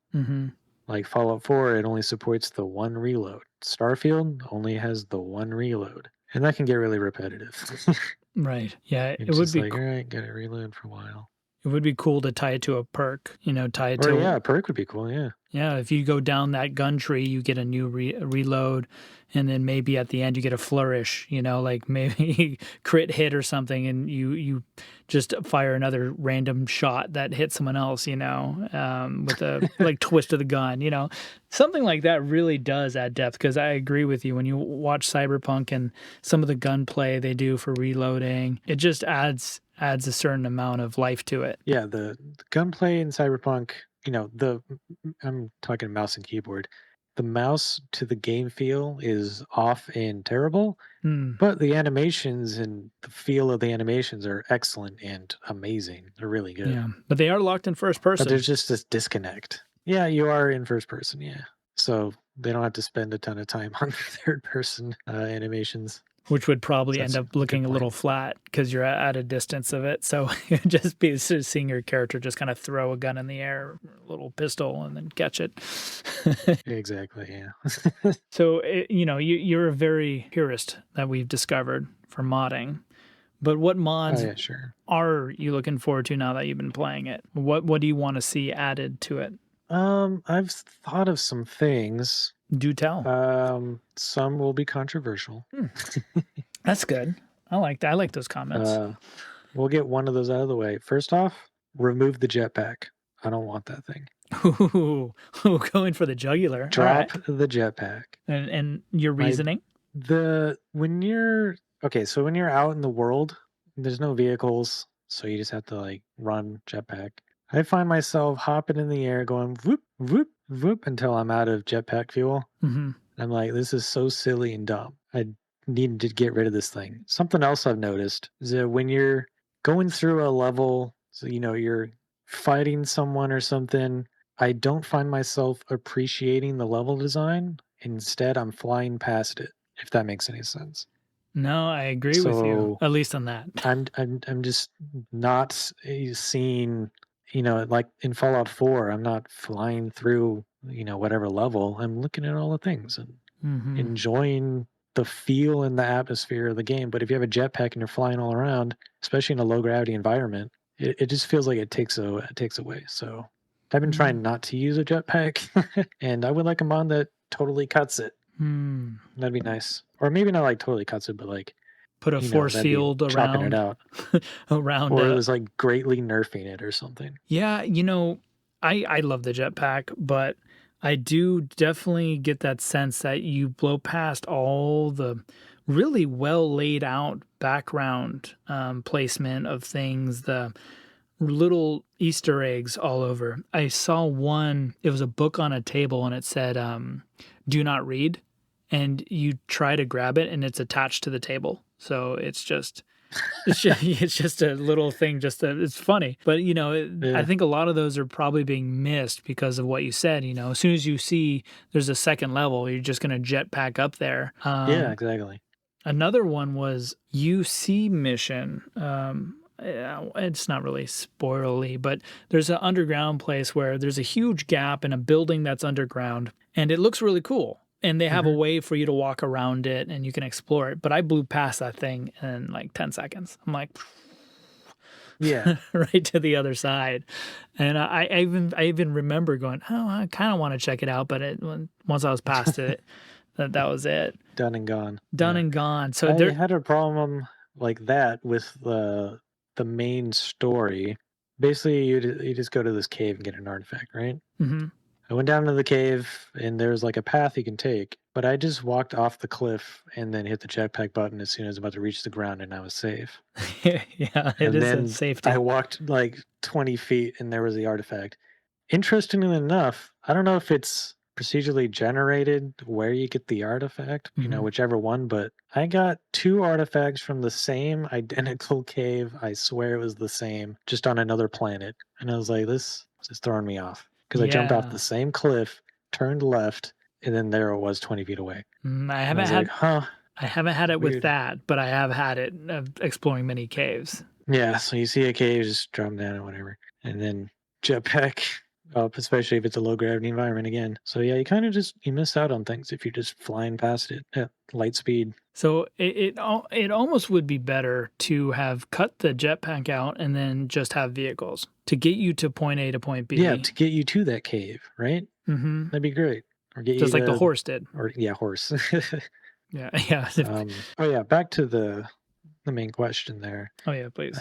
Like Fallout 4, it only supports the 1 reload. Starfield only has the 1 reload, and that can get really repetitive. Right. Yeah, It's just like, all right, gotta reload for a while. It would be cool to tie it to a perk, tie it Or to. yeah, a perk would be cool. Yeah. Yeah, if you go down that gun tree, you get a new reload, and then maybe at the end you get a flourish. Like maybe crit hit or something, and you just fire another random shot that hits someone else. With a like twist of the gun. Something like that really does add depth. Because I agree with you when you watch Cyberpunk and some of the gunplay they do for reloading, it just adds a certain amount of life to it. Yeah, the gunplay in Cyberpunk, I'm talking mouse and keyboard. The mouse to the game feel is off and terrible, but the animations and the feel of the animations are excellent and amazing. They're really good. Yeah, but they are locked in first person. But there's just this disconnect. Yeah, you are in first person, yeah. So they don't have to spend a ton of time on third person animations. Which would probably end up looking a little flat because you're at a distance of it. So it'd just be seeing your character just kind of throw a gun in the air, a little pistol, and then catch it. Exactly, yeah. So, you're a very purist that we've discovered for modding. But what mods are you looking forward to now that you've been playing it? What do you want to see added to it? I've thought of some things. Do tell. Some will be controversial. That's good. I like that. I like those comments. We'll get one of those out of the way. First off, remove the jetpack. I don't want that thing. Ooh, going for the jugular. Drop the jetpack. And your reasoning? When you're out in the world, there's no vehicles, so you just have to run jetpack. I find myself hopping in the air going whoop, whoop, whoop until I'm out of jetpack fuel. I'm like, this is so silly and dumb. I need to get rid of this thing. Something else I've noticed is that when you're going through a level, so you're fighting someone or something, I don't find myself appreciating the level design. Instead, I'm flying past it, if that makes any sense. No, I agree with you, at least on that. I'm just not seeing, like in Fallout 4, I'm not flying through, whatever level. I'm looking at all the things and enjoying the feel and the atmosphere of the game. But if you have a jetpack and you're flying all around, especially in a low gravity environment, it just feels like it takes away. So I've been trying not to use a jetpack, and I would like a mod that totally cuts it. Hmm. That'd be nice. Or maybe not like totally cuts it, but like, Put a force that'd be field chopping it around out. around Or it was like greatly nerfing it or something. yeah, I love the jetpack, but I do definitely get that sense that you blow past all the really well laid out background placement of things, the little Easter eggs all over. I saw one, it was a book on a table and it said, do not read. And you try to grab it and it's attached to the table. So it's just a little thing, it's funny. But, I Yeah. think a lot of those are probably being missed because of what you said. As soon as you see there's a second level, you're just going to jet pack up there. Yeah, exactly. Another one was UC mission. Yeah, it's not really spoilery, but there's an underground place where there's a huge gap in a building that's underground, and it looks really cool. And they have a Hmm. way for you to walk around it and you can explore it. But I blew past that thing in like 10 seconds. I'm like, Yeah. right to the other side. And I even remember going, oh, I kind of want to check it out, but once I was past it, that was it, Done and gone. done Yeah. and gone. So I there, had a problem like that with the main story. Basically, you just go to this cave and get an artifact, right? mhm. I went down to the cave and there's like a path you can take, but I just walked off the cliff and then hit the jetpack button as soon as I was about to reach the ground and I was safe. Yeah, it And is a then I safety. walked like 20 feet and there was the artifact. Interestingly enough, I don't know if it's procedurally generated where you get the artifact, Mhm. whichever one, but I got two artifacts from the same identical cave. I swear it was the same, just on another planet. And I was like, this is throwing me off because I jumped off Yeah. the same cliff, turned left, and then there it was 20 feet away. Mm, And I was like, huh, I haven't had it with weird. that, but I have had it exploring many caves. Yeah, so you see a cave, just drop down or whatever, and then jetpack up, especially if it's a low gravity environment again. So yeah, you kind of just you miss out on things if you're just flying past it at light speed. So it almost would be better to have cut the jetpack out and then just have vehicles to get you to point A to point Yeah, B. to get you to that cave, right? Mhm. That'd be great. Or get you Just like the to, horse did. or yeah, horse. Yeah, yeah. Oh yeah, back to the main question there. Oh yeah, please.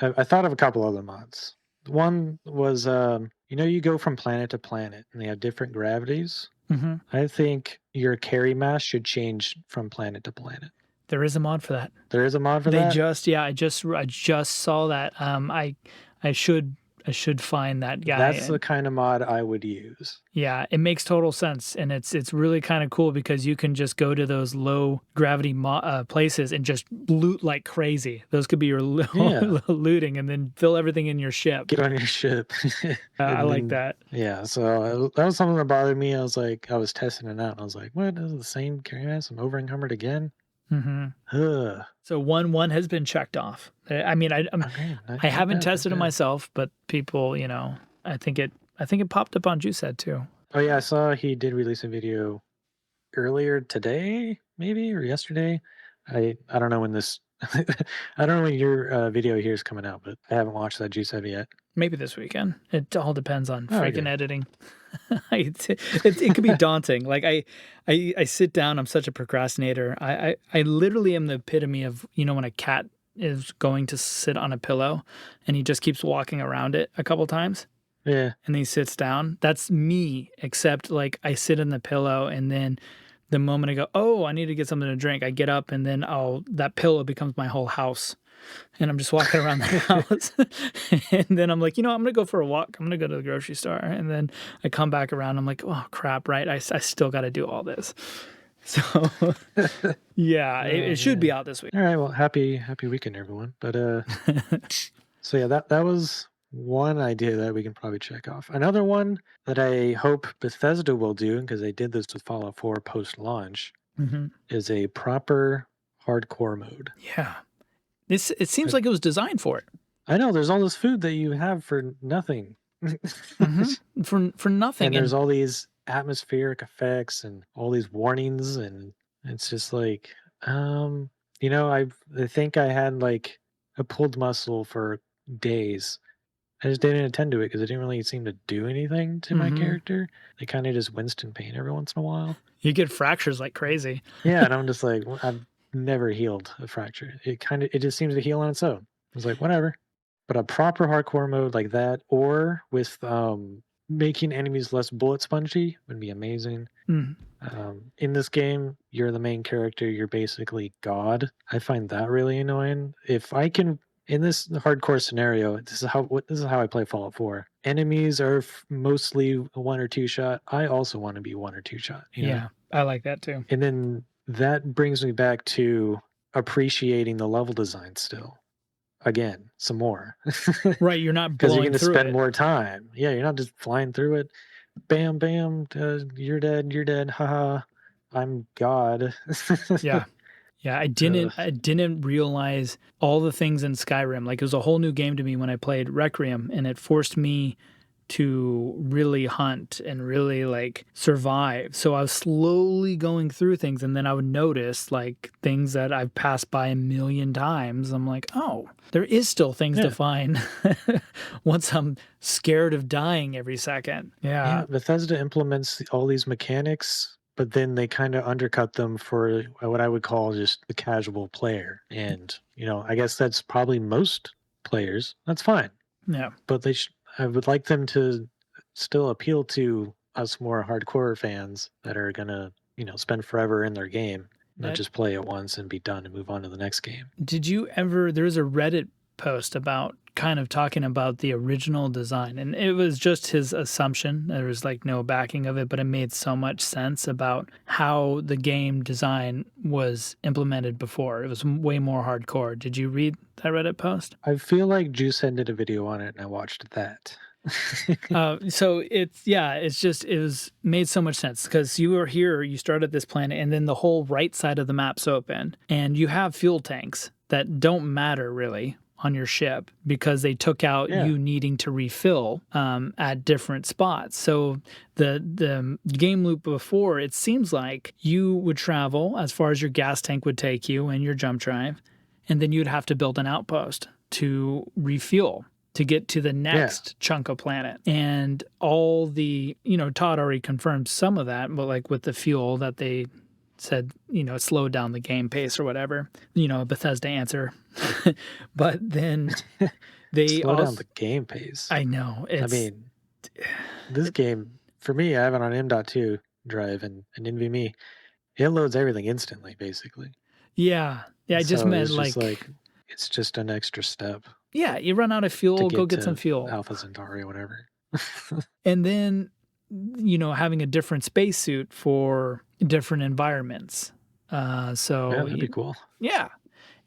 I thought of a couple other mods. One was, you go from planet to planet and they have different gravities. Mhm. I think your carry mass should change from planet to planet. There is a mod for that. There is a mod for They that? just yeah, I just saw that. I should I should find that guy That's the and kind of mod I would use. yeah, it makes total sense, and it's really kind of cool because you can just go to those low gravity places and just loot like crazy. Those could be your Yeah, looting, and then fill everything in your ship. get on your ship. I And like then, that. yeah, so that was something that bothered me. I was testing it out, and I was like, what? This is the same carry mass? I'm over encumbered again? Hmm. Ugh. So one has been checked off. I mean, Okay, I not haven't bad, not tested it bad. myself, but people, I think it popped up on Juicehead too. Oh yeah, I saw he did release a video earlier today, maybe, or yesterday. I don't know when this I don't know when your video here is coming out, but I haven't watched that Juice Heavy yet. Maybe this weekend. It all depends on Oh, freaking okay. editing. It could be daunting. Like I sit down. I'm such a procrastinator. I literally am the epitome of when a cat is going to sit on a pillow, and he just keeps walking around it a couple times, Yeah. and he sits down. That's me. Except like I sit in the pillow, and then the moment I go, oh, I need to get something to drink, I get up, and then that pillow becomes my whole house and I'm just walking around the house. And then I'm like, I'm going to go for a walk. I'm going to go to the grocery store. And then I come back around. I'm like, oh, crap, right? I still got to do all this. So, yeah, Oh it should be man. out this week. All right, well, happy weekend everyone. But so yeah, that was one idea that we can probably check off. Another one that I hope Bethesda will do, because they did this with Fallout 4 post-launch, Hmm. is a proper hardcore mode. Yeah. It seems I, like it was designed for it. I know there's all this food that you have for nothing. Hmm. For nothing. And there's And all these atmospheric effects and all these warnings, and it's just like, um, I think I had like a pulled muscle for days I just didn't attend to it because it didn't really seem to do anything to my Hmm. character. They kind of just winced in pain every once in a while. You get fractures like crazy. Yeah, and I'm just like, I've never healed a fracture. It just seems to heal on its own. I was like, whatever. But a proper hardcore mode like that, or with making enemies less bullet spongy, would be amazing. Mm. In this game, you're the main character. You're basically God. I find that really annoying. If I can, in this hardcore scenario, this is how I play Fallout 4. Enemies are mostly a one or two shot. I also want to be one or two shot. You know, Yeah, I like that too. and then that brings me back to appreciating the level design still. Again, some more. Right, you're not Because you're blowing going to through spend it. more time. Yeah, you're not just flying through it. Bam, bam, you're dead, you're dead. Haha, I'm God. Yeah. Yeah, Ugh. I didn't realize all the things in Skyrim. Like it was a whole new game to me when I played Requiem, and it forced me to really hunt and really like survive. So I was slowly going through things, and then I would notice like things that I've passed by a million times. I'm like, oh, there is still things to Yeah, find once I'm scared of dying every second. Yeah. yeah. Bethesda implements all these mechanics, but then they kind of undercut them for what I would call just the casual player. And I guess that's probably most players. That's fine, Yeah. but I would like them to still appeal to us more hardcore fans that are gonna spend forever in their game, not That just play it once and be done and move on to the next game. Did you ever? There's a Reddit post about kind of talking about the original design, and it was just his assumption. There was like no backing of it, but it made so much sense about how the game design was implemented before. It was way more hardcore. Did you read that Reddit post? I feel like Juice did a video on it and I watched that. So it's just it was made so much sense because you were here, you start at this planet, and then the whole right side of the map's open, and you have fuel tanks that don't matter really on your ship because they took out Yeah, you needing to refill at different spots. So the game loop before, it seems like you would travel as far as your gas tank would take you and your jump drive, and then you'd have to build an outpost to refuel to get to the yeah, next chunk of planet. And all the, Todd already confirmed some of that, but like with the fuel that they said, slowed down the game pace or whatever, Bethesda answer. But then they slow down also, the game pace. I know I it's, mean, this game for me, I have it on M.2 drive and NVMe. It loads everything instantly, basically. yeah. Yeah. I just So meant it's just like, like it's just an extra step yeah, you run out of to fuel, go get get some to fuel. Alpha Centauri or whatever. And then, having a different spacesuit for different environments. Yeah, that'd be cool. Yeah.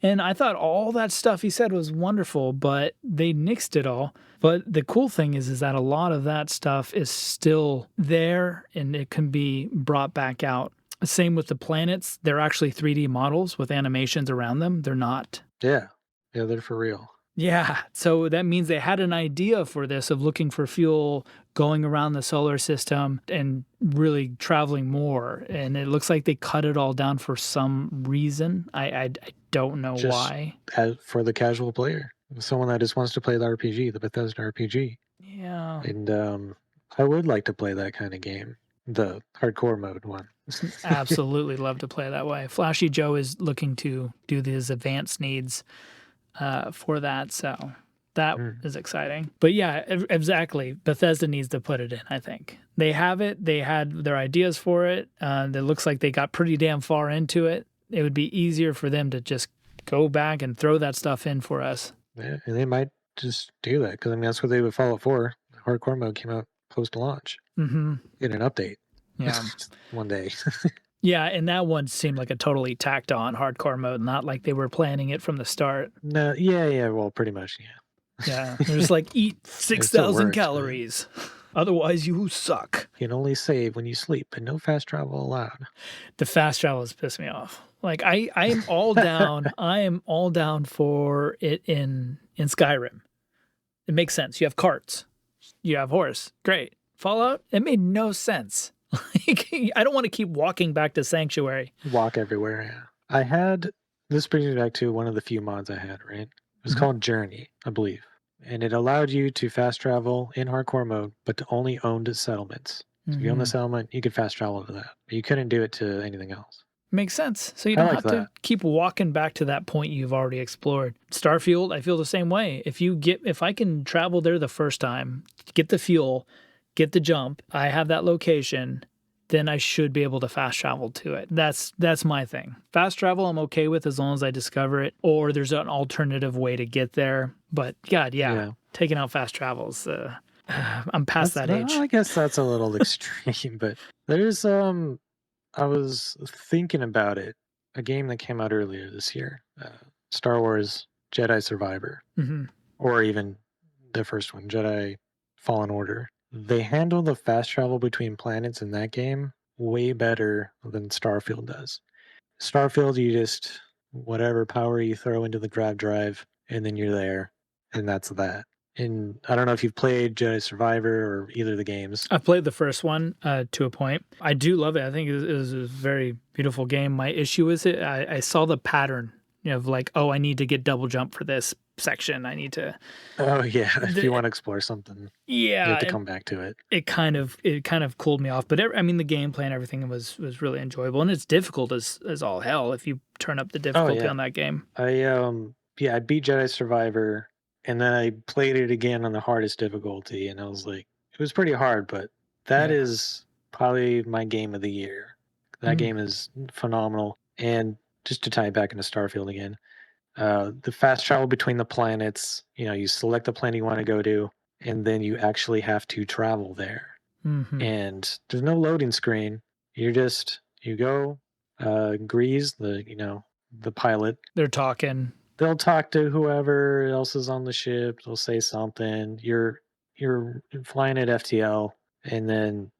And I thought all that stuff he said was wonderful, but they nixed it all. But the cool thing is that a lot of that stuff is still there and it can be brought back out. Same with the planets. They're actually 3D models with animations around them. They're not. Yeah, yeah, they're for real. Yeah. So that means they had an idea for this of looking for fuel, going around the solar system and really traveling more. And it looks like they cut it all down for some reason. I don't know Just why. for the casual player, someone that just wants to play the RPG, the Bethesda RPG. Yeah. And I would like to play that kind of game, the hardcore mode one. Absolutely love to play that way. Flashy Joe is looking to do these advanced needs for that, so that Mm. is exciting. But yeah, exactly. Bethesda needs to put it in. I think they have it. They had their ideas for it. It looks like they got pretty damn far into it. It would be easier for them to just go back and throw that stuff in for us. Yeah, and they might just do that because I mean that's what they would follow for. Hardcore mode came out post launch. Mm-hmm. Get an update. Yeah. One day. Yeah, and that one seemed like a totally tacked on hardcore mode, not like they were planning it from the start. No, yeah, well, pretty much, yeah. Yeah, they're just like, eat It still 6,000 works, but calories. Otherwise, you suck. you can only save when you sleep, and no fast travel allowed. The fast travel has pissed me off. Like, I am all down. I am all down for it in Skyrim. It makes sense. You have carts. You have horse. Great. Fallout, it made no sense. Like, I don't want to keep walking back to Sanctuary. Walk everywhere. Yeah. This brings me back to one of the few mods I had. Right, it was Mhm. called Journey, I believe. and it allowed you to fast travel in hardcore mode, but to only owned settlements. So if you own the Hmm. settlement, you could fast travel to that. But you couldn't do it to anything else. Makes sense. So you I don't like have to that. keep walking back to that point you've already explored. Starfield, I feel the same way. If I can travel there the first time, get the fuel, get the jump, I have that location, then I should be able to fast travel to it. That's my thing. Fast travel I'm okay with as long as I discover it or there's an alternative way to get there. But God, yeah, Yeah. taking out fast travels. I'm past that Well, age. I guess that's a little extreme, but there's I was thinking about it. A game that came out earlier this year, Star Wars Jedi Survivor, Hmm. or even the first one, Jedi Fallen Order. They handle the fast travel between planets in that game way better than Starfield does. Starfield, you just whatever power you throw into the grav drive, and then you're there, and that's that. And I don't know if you've played Jedi Survivor or either of the games. I've played the first one to a point. I do love it. I think it was a very beautiful game. My issue is I saw the pattern of like, oh, I need to get double jump for this section. I need to, Oh yeah, if you the, want to explore something, you yeah, have to and come back to it. it kind of cooled me off. But I mean, the gameplay and everything was really enjoyable, and it's difficult as all hell if you turn up the Oh difficulty yeah, on that game. I beat Jedi Survivor, and then I played it again on the hardest difficulty, and I was like, it was pretty hard, but that Yeah. is probably my game of the year. That Mm. game is phenomenal, and just to tie it back into Starfield again, the fast travel between the planets. You select the planet you want to go to, and then you actually have to travel there. Hmm. And there's no loading screen. You go. Grease, the pilot. They're talking. They'll talk to whoever else is on the ship. They'll say something. You're flying at FTL, and then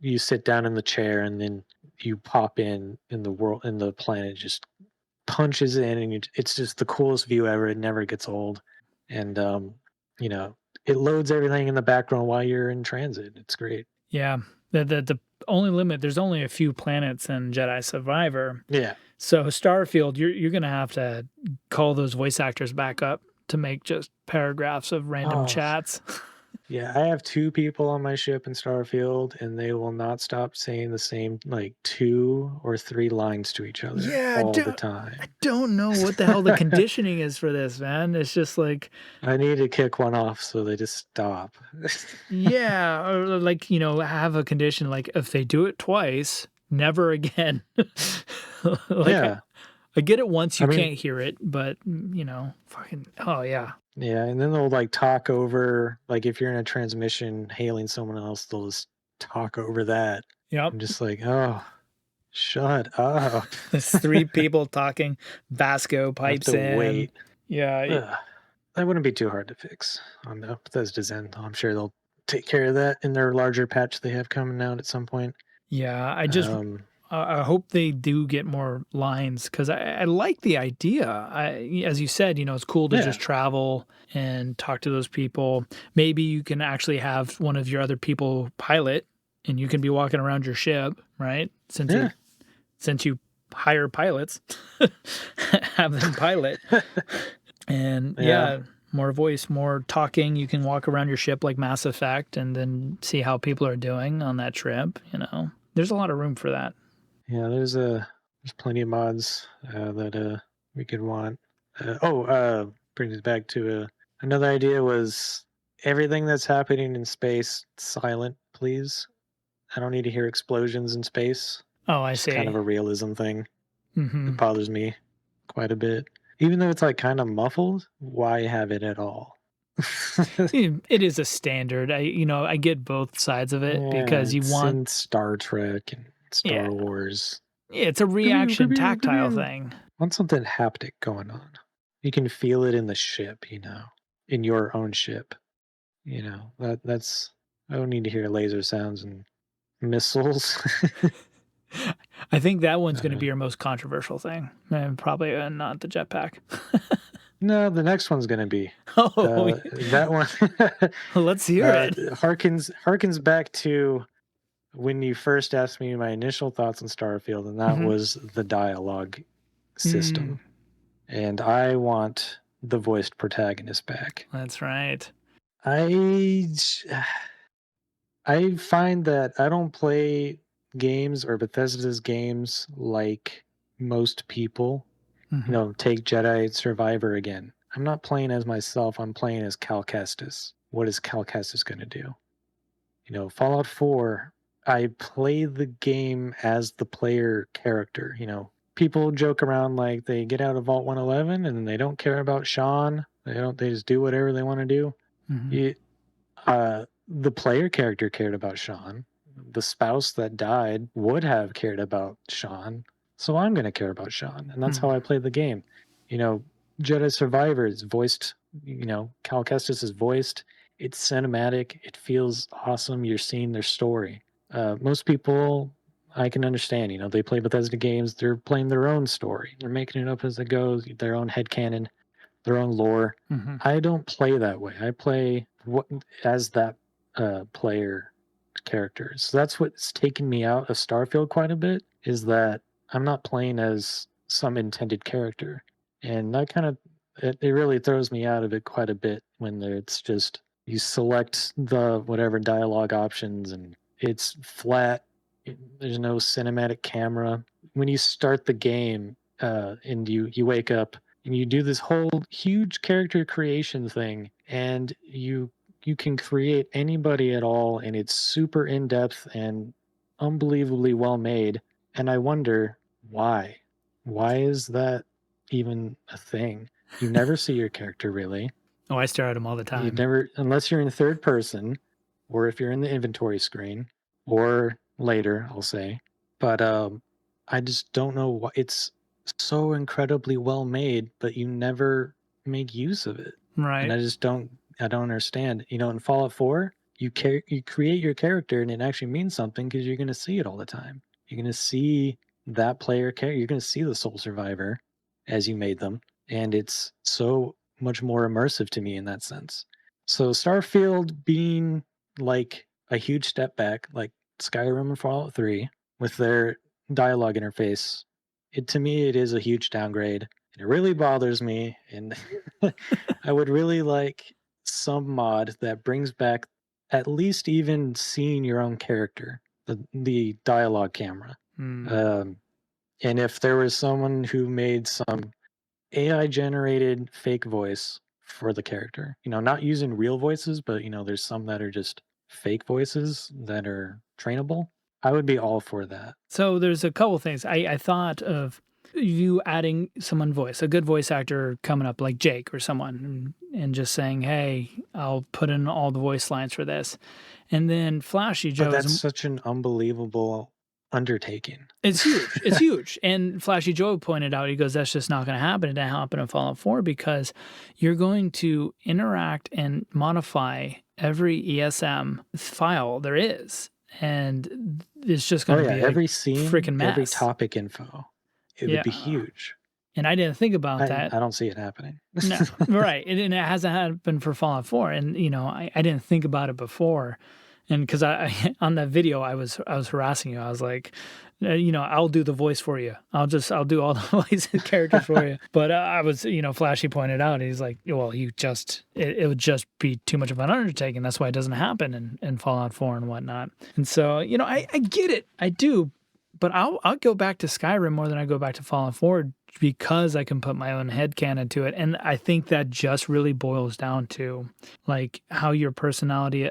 you sit down in the chair, and then you pop in the world, and the planet just punches in, and it's just the coolest view ever. It never gets old, and you know, it loads everything in the background while you're in transit. It's great. Yeah. The only limit, there's only a few planets in Jedi Survivor. Yeah. So Starfield, you're gonna have to call those voice actors back up to make just paragraphs of random Oh, chats. yeah. I have two people on my ship in Starfield, and they will not stop saying the same like two or three lines to each other Yeah, all the I time. don't know what the hell the conditioning is for this, man. It's just like, I need to kick one off so they just stop. yeah, or like, have a condition like if they do it twice, never again. Like Yeah. I get it once I you mean, can't hear it, but fucking oh yeah. yeah, and then they'll like talk over, like if you're in a transmission hailing someone else, they'll just talk over that. Yep. I'm just like, oh, shut up. There's three people talking, Vasco I have pipes to in. wait. Yeah, Ugh. That wouldn't be too hard to fix on the Bethesda's end. I'm sure they'll take care of that in their larger patch they have coming out at some point. yeah. Um, I hope they do get more lines because I like the idea. As you said, it's cool to yeah, just travel and talk to those people. Maybe you can actually have one of your other people pilot, and you can be walking around your ship, right? yeah, Since you hire pilots, have them pilot, and yeah, yeah. More voice, more talking. You can walk around your ship like Mass Effect and then see how people are doing on that trip. There's a lot of room for that. yeah. There's plenty of mods that we could want. Brings us back to another idea was everything that's happening in space silent, please. I don't need to hear explosions in space. Oh, I Just kind of see. a realism thing. Hmm. It bothers me quite a bit. Even though it's like kind of muffled, why have it at all? It is a standard. I get both sides of it Yeah, because you it's want, in Star Trek and yeah, Star Wars. yeah, it's a Pew, pew, pew, reaction pew, pew, tactile pew. thing. Want something haptic going on. You can feel it in the ship, in your own ship. That's I don't need to hear laser sounds and missiles. I think that one's going to uh, be your most controversial thing, and probably not the jetpack. no, the next one's gonna be Oh, that one. let's hear it. Harkens back to when you first asked me my initial thoughts on Starfield, and that Hmm. was the dialogue Mm. system. And I want the voiced protagonist back. That's right. I I find that I don't play games or Bethesda's games like most people. You Hmm. know, take Jedi Survivor again. I'm not playing as myself, I'm playing as Cal Kestis. What is Cal Kestis going to do? You know, Fallout 4, I play the game as the player character. You know, people joke around like they get out of Vault 111 and they don't care about Sean. They just do whatever they want to do. Hmm. You, the player character cared about Sean. The spouse that died would have cared about Sean. So I'm going to care about Sean. And that's Hmm. how I play the game. You know, Jedi Survivor is voiced, you know, Cal Kestis is voiced. It's cinematic. It feels awesome. You're seeing their story. Most people I can understand, you know, they play Bethesda games. They're playing their own story. They're making it up as it goes, their own headcanon, their own lore. Hmm. I don't play that way. I play as that player character. So that's what's taken me out of Starfield quite a bit, is that I'm not playing as some intended character. And that kind of it really throws me out of it quite a bit when it's just you select the whatever dialogue options and it's flat. There's no cinematic camera. When you start the game and you wake up and you do this whole huge character creation thing, and you can create anybody at all, and it's super in depth and unbelievably well made. And I wonder why. Why is that even a thing? You never see your character really. Oh, I stare at him all the You time. never, unless you're in third person, or if you're in the inventory screen, or later, I'll say. But I just don't know why it's so incredibly well made, but you never make use of it. And Right. I don't understand. You know, in Fallout 4, you create your character, and it actually means something because you're going to see it all the time. You're going to see that player character. You're going to see the Soul Survivor as you made them, and it's so much more immersive to me in that sense. So Starfield being like a huge step back, like Skyrim and Fallout 3, with their dialogue interface, it to me it is a huge downgrade. And it really bothers me, and I would really like some mod that brings back at least even seeing your own character, the dialogue camera. Mm. Um, and if there was someone who made some AI generated fake voice for the character. You know, not using real voices, but you know, there's some that are just fake voices that are trainable. I would be all for that. So there's a couple things. I thought of you adding someone voice, a good voice actor coming up like Jake or someone, and just saying, "Hey, I'll put in all the voice lines for this," and then Flashy But Joe's that's such an unbelievable undertaking. it's huge. It's huge. And Flashy Joe pointed out, he goes, that's just not going to happen. It didn't happen in Fallout 4 because you're going to interact and modify every ESM file there is. And it's just Oh going to yeah, be a every scene, freaking every mess. topic info, it would Yeah. be huge. And I didn't think about that. I don't see it happening. No, right. And it hasn't happened for Fallout 4. And, you know, I didn't think about it before. And because I on that video, I was harassing you. I was like, you know, I'll do the voice for you. I'll do all the voice characters for you. But I was, you know, Flashy pointed out, he's like, well, it would just be too much of an undertaking. That's why it doesn't happen in Fallout 4 and whatnot. And so, you know, I get it. I do. But I'll go back to Skyrim more than I go back to Fallout 4 because I can put my own headcanon to it. And I think that just really boils down to like how your personality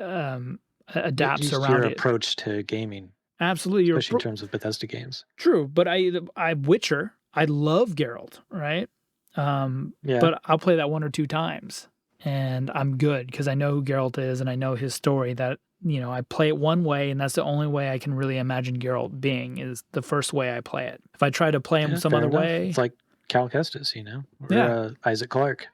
adapts Just your around it. approach to gaming, Absolutely, especially in terms of Bethesda games. true. But I Witcher, I love Geralt, right? Yeah, But I'll play that one or two times, and I'm good because I know who Geralt is and I know his story. That you know, I play it one way, and that's the only way I can really imagine Geralt being is the first way I play it. If I try to play him yeah, some fair other enough. It's way, like Cal Kestis, you know, or yeah, Isaac Clarke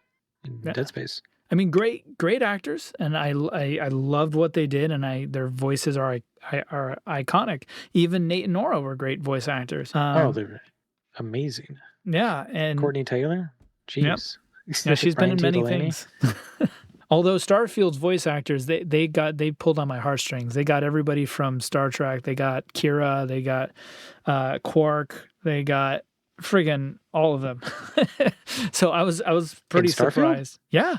in yeah. Dead Space. I mean, great actors, and I loved what they did, and their voices are iconic. Even Nate and Nora were great voice actors. Oh, they're amazing. Yeah, and Courtney Taylor, yep, jeez. yeah, she's been Ryan in T. many Delaney. things. Although Starfield's voice actors, they pulled on my heartstrings. They got everybody from Star Trek. They got Kira. They got Quark. They got Friggin' all of them. So I was In pretty Starfield? surprised. Yeah.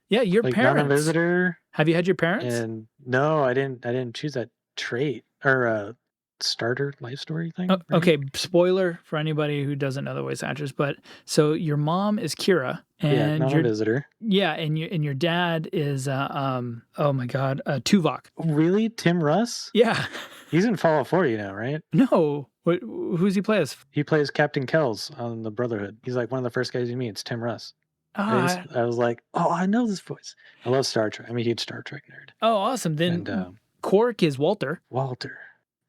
Yeah, your Like parents. non-visitor? Have you had your parents? And no, I didn't choose that trait or starter life story Oh, thing, right? okay, spoiler for anybody who doesn't know the voice actors, but so your mom is Kira, Yeah, and not a visitor. your dad is oh my god, Tuvok. Really? Tim Russ? Yeah. He's in Fallout 4, right? No. Who's he play as? He plays Captain Kells on the Brotherhood. He's like one of the first guys you meet. It's Tim Russ. Ah, I was like, oh, I know this voice. I love Star Trek. I'm a huge Star Trek nerd. oh, awesome. And Then Quark is Walter. Walter,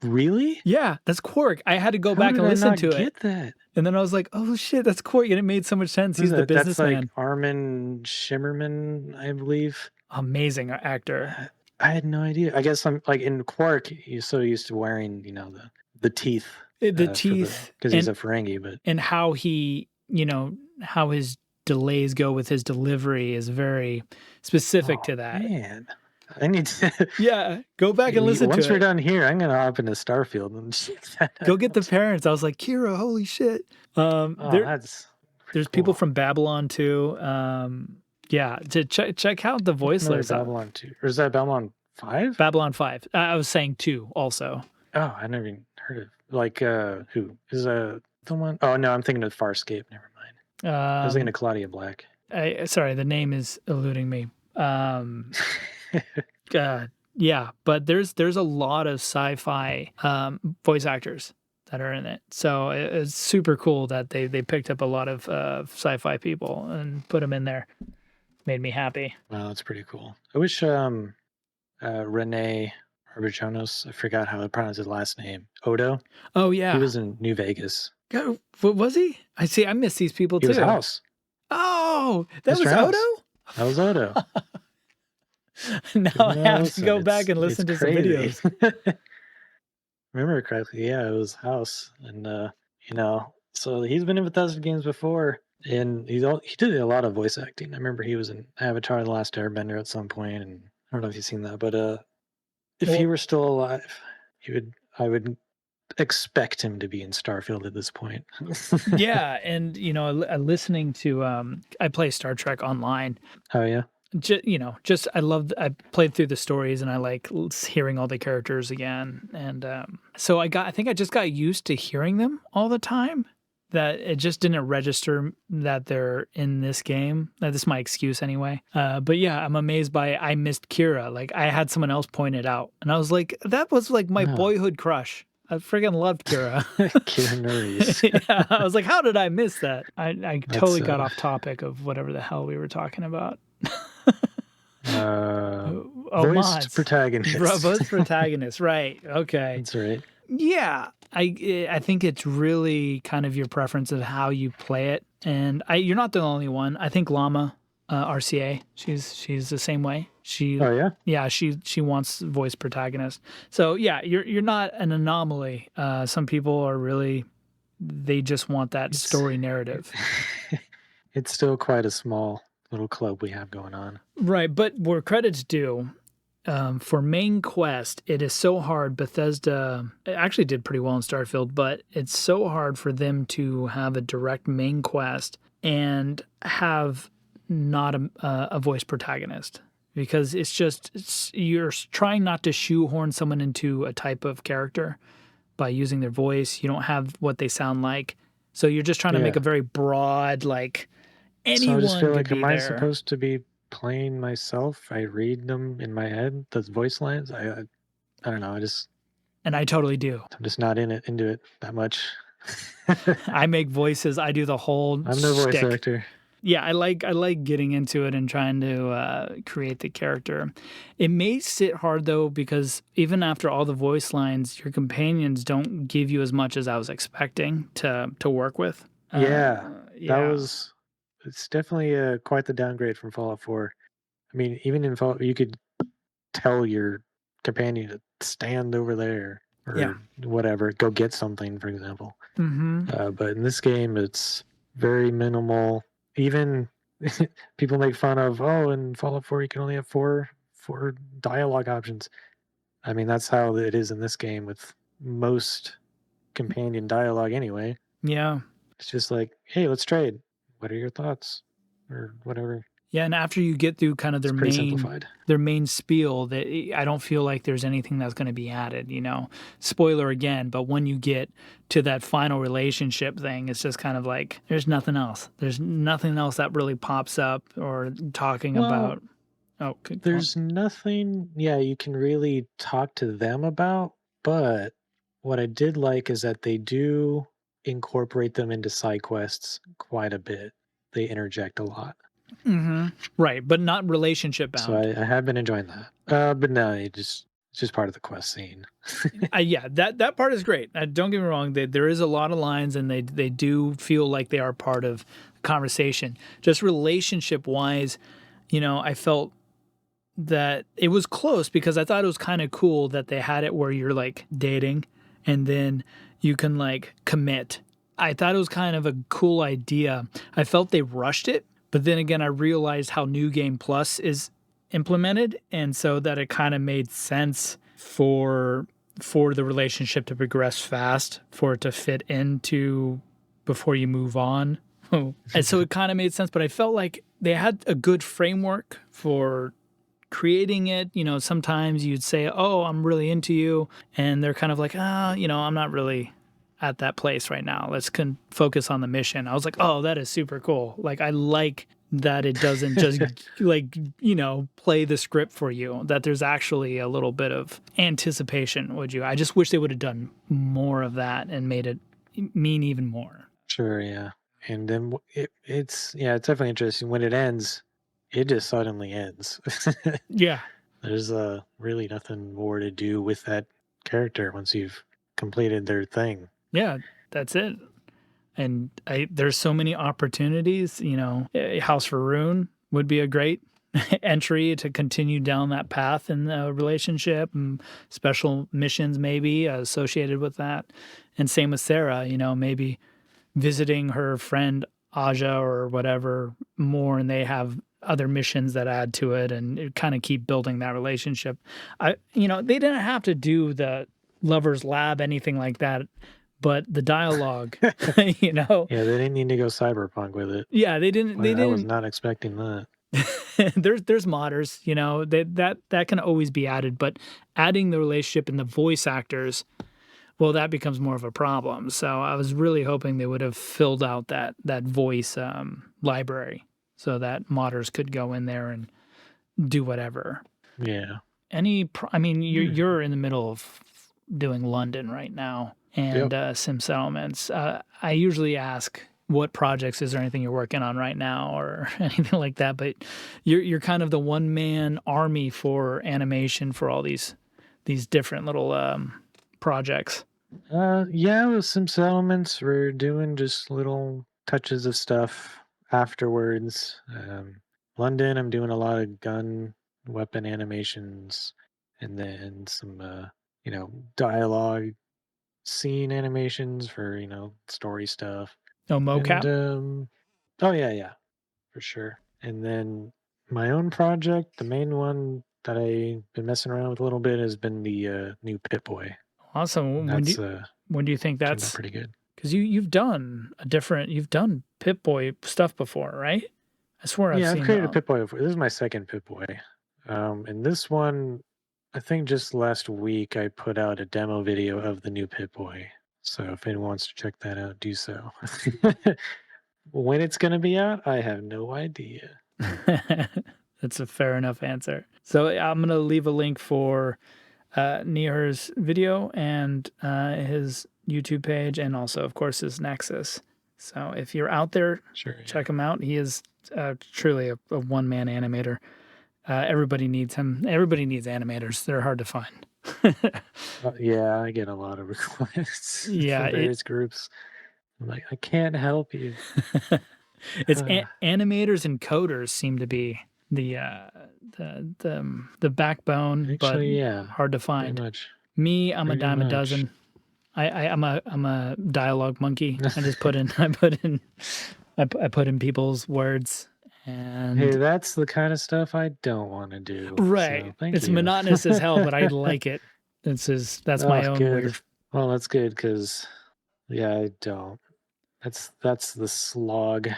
really? Yeah, that's Quark. I had to go How back did and I listen not to it. get that? And then I was like, "Oh shit, that's Quark." And it made so much sense. Who's He's the that? That's like businessman. Armin Shimmerman, I believe. Amazing actor. I had no idea. I guess I'm like in Quark. He's so used to wearing, the teeth The for teeth because he's a Ferengi. But and how he, how his delays go with his delivery is very specific oh to that. man, I need to. Yeah, go back and listen Once to we're it. done here, I'm gonna hop into Starfield and check that Go get the out. parents. I was like, Kira, holy shit. Oh, that's pretty There's people cool. from Babylon too. Yeah, to check out the I'm voice familiar with list. Babylon 2. Or is that Babylon 5? Babylon 5. I was saying 2 also. Oh, I never even heard of. Like, who is the one? Oh no, I'm thinking of Farscape. Never mind. I was thinking of Claudia Black. Sorry, the name is eluding me. Yeah, but there's a lot of sci-fi voice actors that are in it. So it's super cool that they picked up a lot of sci-fi people and put them in there. Made me happy. Wow, that's pretty cool. I wish Rene Arbichonos, I forgot how to pronounce his last name. Odo. Oh He yeah. was in New Vegas. What was he? I see. I miss these people He was too. House. Oh, that Mr. was House. Odo? That was Odo. Now I have to go back and listen to some crazy. videos. Remember correctly, yeah, it was House. And so he's been in Bethesda games before. And he did a lot of voice acting. I remember he was in Avatar: The Last Airbender at some point, and I don't know if you've seen that, but if he Well, were still alive, I would expect him to be in Starfield at this point. yeah, and listening to I play Star Trek Online. Oh yeah. I played through the stories and I like hearing all the characters again. And so I think I just got used to hearing them all the time, that it just didn't register that they're in this game. This is my excuse anyway. But yeah, I'm amazed by I missed Kira. Like I had someone else point it out and I was like, that was like my Oh. boyhood crush. I friggin' loved Kira. Kira Nerys. Yeah, I was like, how did I miss that? I totally got off topic of whatever the hell we were talking about. Voiced Mods. protagonist. Voiced protagonist, right? Okay. That's right. Yeah, I think it's really kind of your preference of how you play it, and you're not the only one. I think Llama, RCA, she's the same way. Oh yeah. She wants voice protagonist. So yeah, you're not an anomaly. Some people are really, they just want that story narrative. It's still quite a small little club we have going on. Right, but where credit's due, for main quest, it is so hard. Bethesda actually did pretty well in Starfield, but it's so hard for them to have a direct main quest and have not a voice protagonist, because you're trying not to shoehorn someone into a type of character by using their voice. You don't have what they sound like, so you're just trying to make a very broad, like anyone So I just feel like, could be am I there. supposed to be playing myself? I read them in my head, those voice lines. I don't know. And I totally do. I'm just not into it that much. I make voices. I do the whole I'm no voice shtick. actor. Yeah, I like getting into it and trying to create the character. It may sit hard though, because even after all the voice lines, your companions don't give you as much as I was expecting to work with. Yeah. Yeah. It's definitely quite the downgrade from Fallout 4. I mean, even in Fallout, you could tell your companion to stand over there or whatever, go get something, for example. Mm-hmm. But in this game, it's very minimal. Even people make fun of, in Fallout 4 you can only have four dialogue options. I mean, that's how it is in this game with most companion dialogue anyway. Yeah. It's just like, hey, let's trade. What are your thoughts? Or whatever. Yeah, and after you get through kind of It's pretty simplified. their main spiel, that I don't feel like there's anything that's going to be added, you know. Spoiler again, but when you get to that final relationship thing, it's just kind of like there's nothing else. There's nothing else that really pops up or talking Well, about. Oh, go on. there's nothing, yeah, you can really talk to them about, but what I did like is that they do incorporate them into side quests quite a bit. They interject a lot. Right, but not relationship So bound. I have been enjoying that. But no, it's just part of the quest scene. Yeah, that part is great. Don't get me wrong. There is a lot of lines, and they do feel like they are part of the conversation. Just relationship wise, you know, I felt that it was close because I thought it was kind of cool that they had it where you're like dating, and then you can like commit. I thought it was kind of a cool idea. I felt they rushed it, but then again, I realized how New Game Plus is implemented, and so that it kind of made sense for the relationship to progress fast, for it to fit into before you move on. And so it kind of made sense, but I felt like they had a good framework for creating it. You know, sometimes you'd say, "Oh, I'm really into you," and they're kind of like, "Ah, you know, I'm not really at that place right now. Let's focus on the mission." I was like, "Oh, that is super cool." Like I like that it doesn't just like, you know, play the script for you, that there's actually a little bit of anticipation. Would you? I just wish they would have done more of that and made it mean even more. Sure, yeah. And then it's yeah, it's definitely interesting. When it ends, it just suddenly ends. Yeah. There's really nothing more to do with that character once you've completed their thing. Yeah, that's it. And there's so many opportunities. You know, House for Rune would be a great entry to continue down that path in the relationship, and special missions maybe associated with that. And same with Sarah, you know, maybe visiting her friend Aja or whatever more, and they have other missions that add to it, and kind of keep building that relationship. You know, they didn't have to do the lovers lab, anything like that, but the dialogue, you know, Yeah, they didn't need to go cyberpunk with it. yeah, they didn't, they I was didn't. not expecting that. There's modders, you know, that can always be added, but adding the relationship and the voice actors, well, that becomes more of a problem. So I was really hoping they would have filled out that voice library so that modders could go in there and do whatever. Yeah. I mean, Yeah. you're in the middle of doing London right now and Yep. Sim Settlements. I usually ask what projects, is there anything you're working on right now or anything like that, but you're kind of the one man army for animation for all these different little projects. Yeah, with some settlements, we're doing just little touches of stuff afterwards. London, I'm doing a lot of gun weapon animations, and then some, dialogue scene animations for, story stuff. No And, mocap. oh yeah, yeah, for sure. And then my own project, the main one that I've been messing around with a little bit has been the new Pit Boy. Awesome. And When that's do when do you think turned out that's, pretty good. because you've done Pip Boy stuff before, right? I swear I've Yeah, I've seen created a the. Pip Boy before. This is my second Pip Boy. And this one, I think just last week I put out a demo video of the new Pip Boy. So if anyone wants to check that out, do so. When it's going to be out, I have no idea. That's a fair enough answer. So I'm gonna leave a link for Neeher's video and his YouTube page, and also, of course, his Nexus. So if you're out there, Sure, yeah. check him out. He is truly a one man animator. Everybody needs him. Everybody needs animators. They're hard to find. Yeah, I get a lot of requests Yeah, from various groups. I'm like, I can't help you. it's animators and coders seem to be the the backbone, but Actually, yeah, hard to pretty find. much. Me, I'm a Pretty dime a much. dozen. I'm a dialogue monkey. I just put in I put in people's words, Hey, and that's the kind of stuff I don't want to do. right. So thank It's you. monotonous as hell, but I like it. That's Oh, my own good. weird. Well, that's good because, yeah, I don't. That's the slog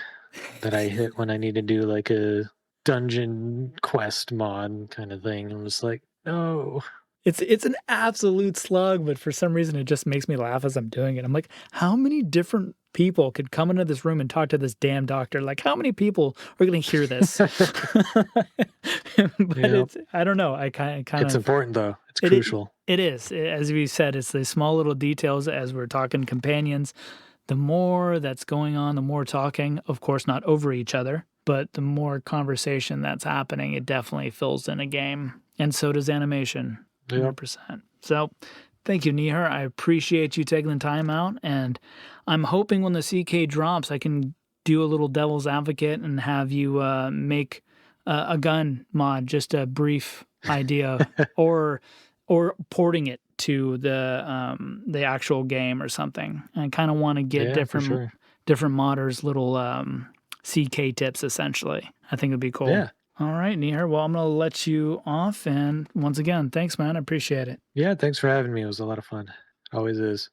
that I hit when I need to do like a dungeon quest mod kind of thing. I'm just like, no. It's an absolute slug, but for some reason, it just makes me laugh as I'm doing it. I'm like, "How many different people could come into this room and talk to this damn doctor? Like, how many people are gonna hear this?" But Yep. it's I don't know, I kind It's of important though. It's it crucial. it is, as we said, it's the small little details as we're talking companions. The more that's going on, the more talking, of course, not over each other, but the more conversation that's happening, it definitely fills in a game. And so does animation, Yep. 100%. So thank you, Neeher. I appreciate you taking the time out. And I'm hoping when the CK drops, I can do a little devil's advocate and have you make a gun mod, just a brief idea, or porting it to the actual game or something. I kind of want to get Yeah, for different sure. modders little CK tips essentially. I think it'd be cool. Yeah. All right, Neeher. Well, I'm gonna let you off, and once again, thanks, man. I appreciate it. Yeah, thanks for having me. It was a lot of fun. Always is.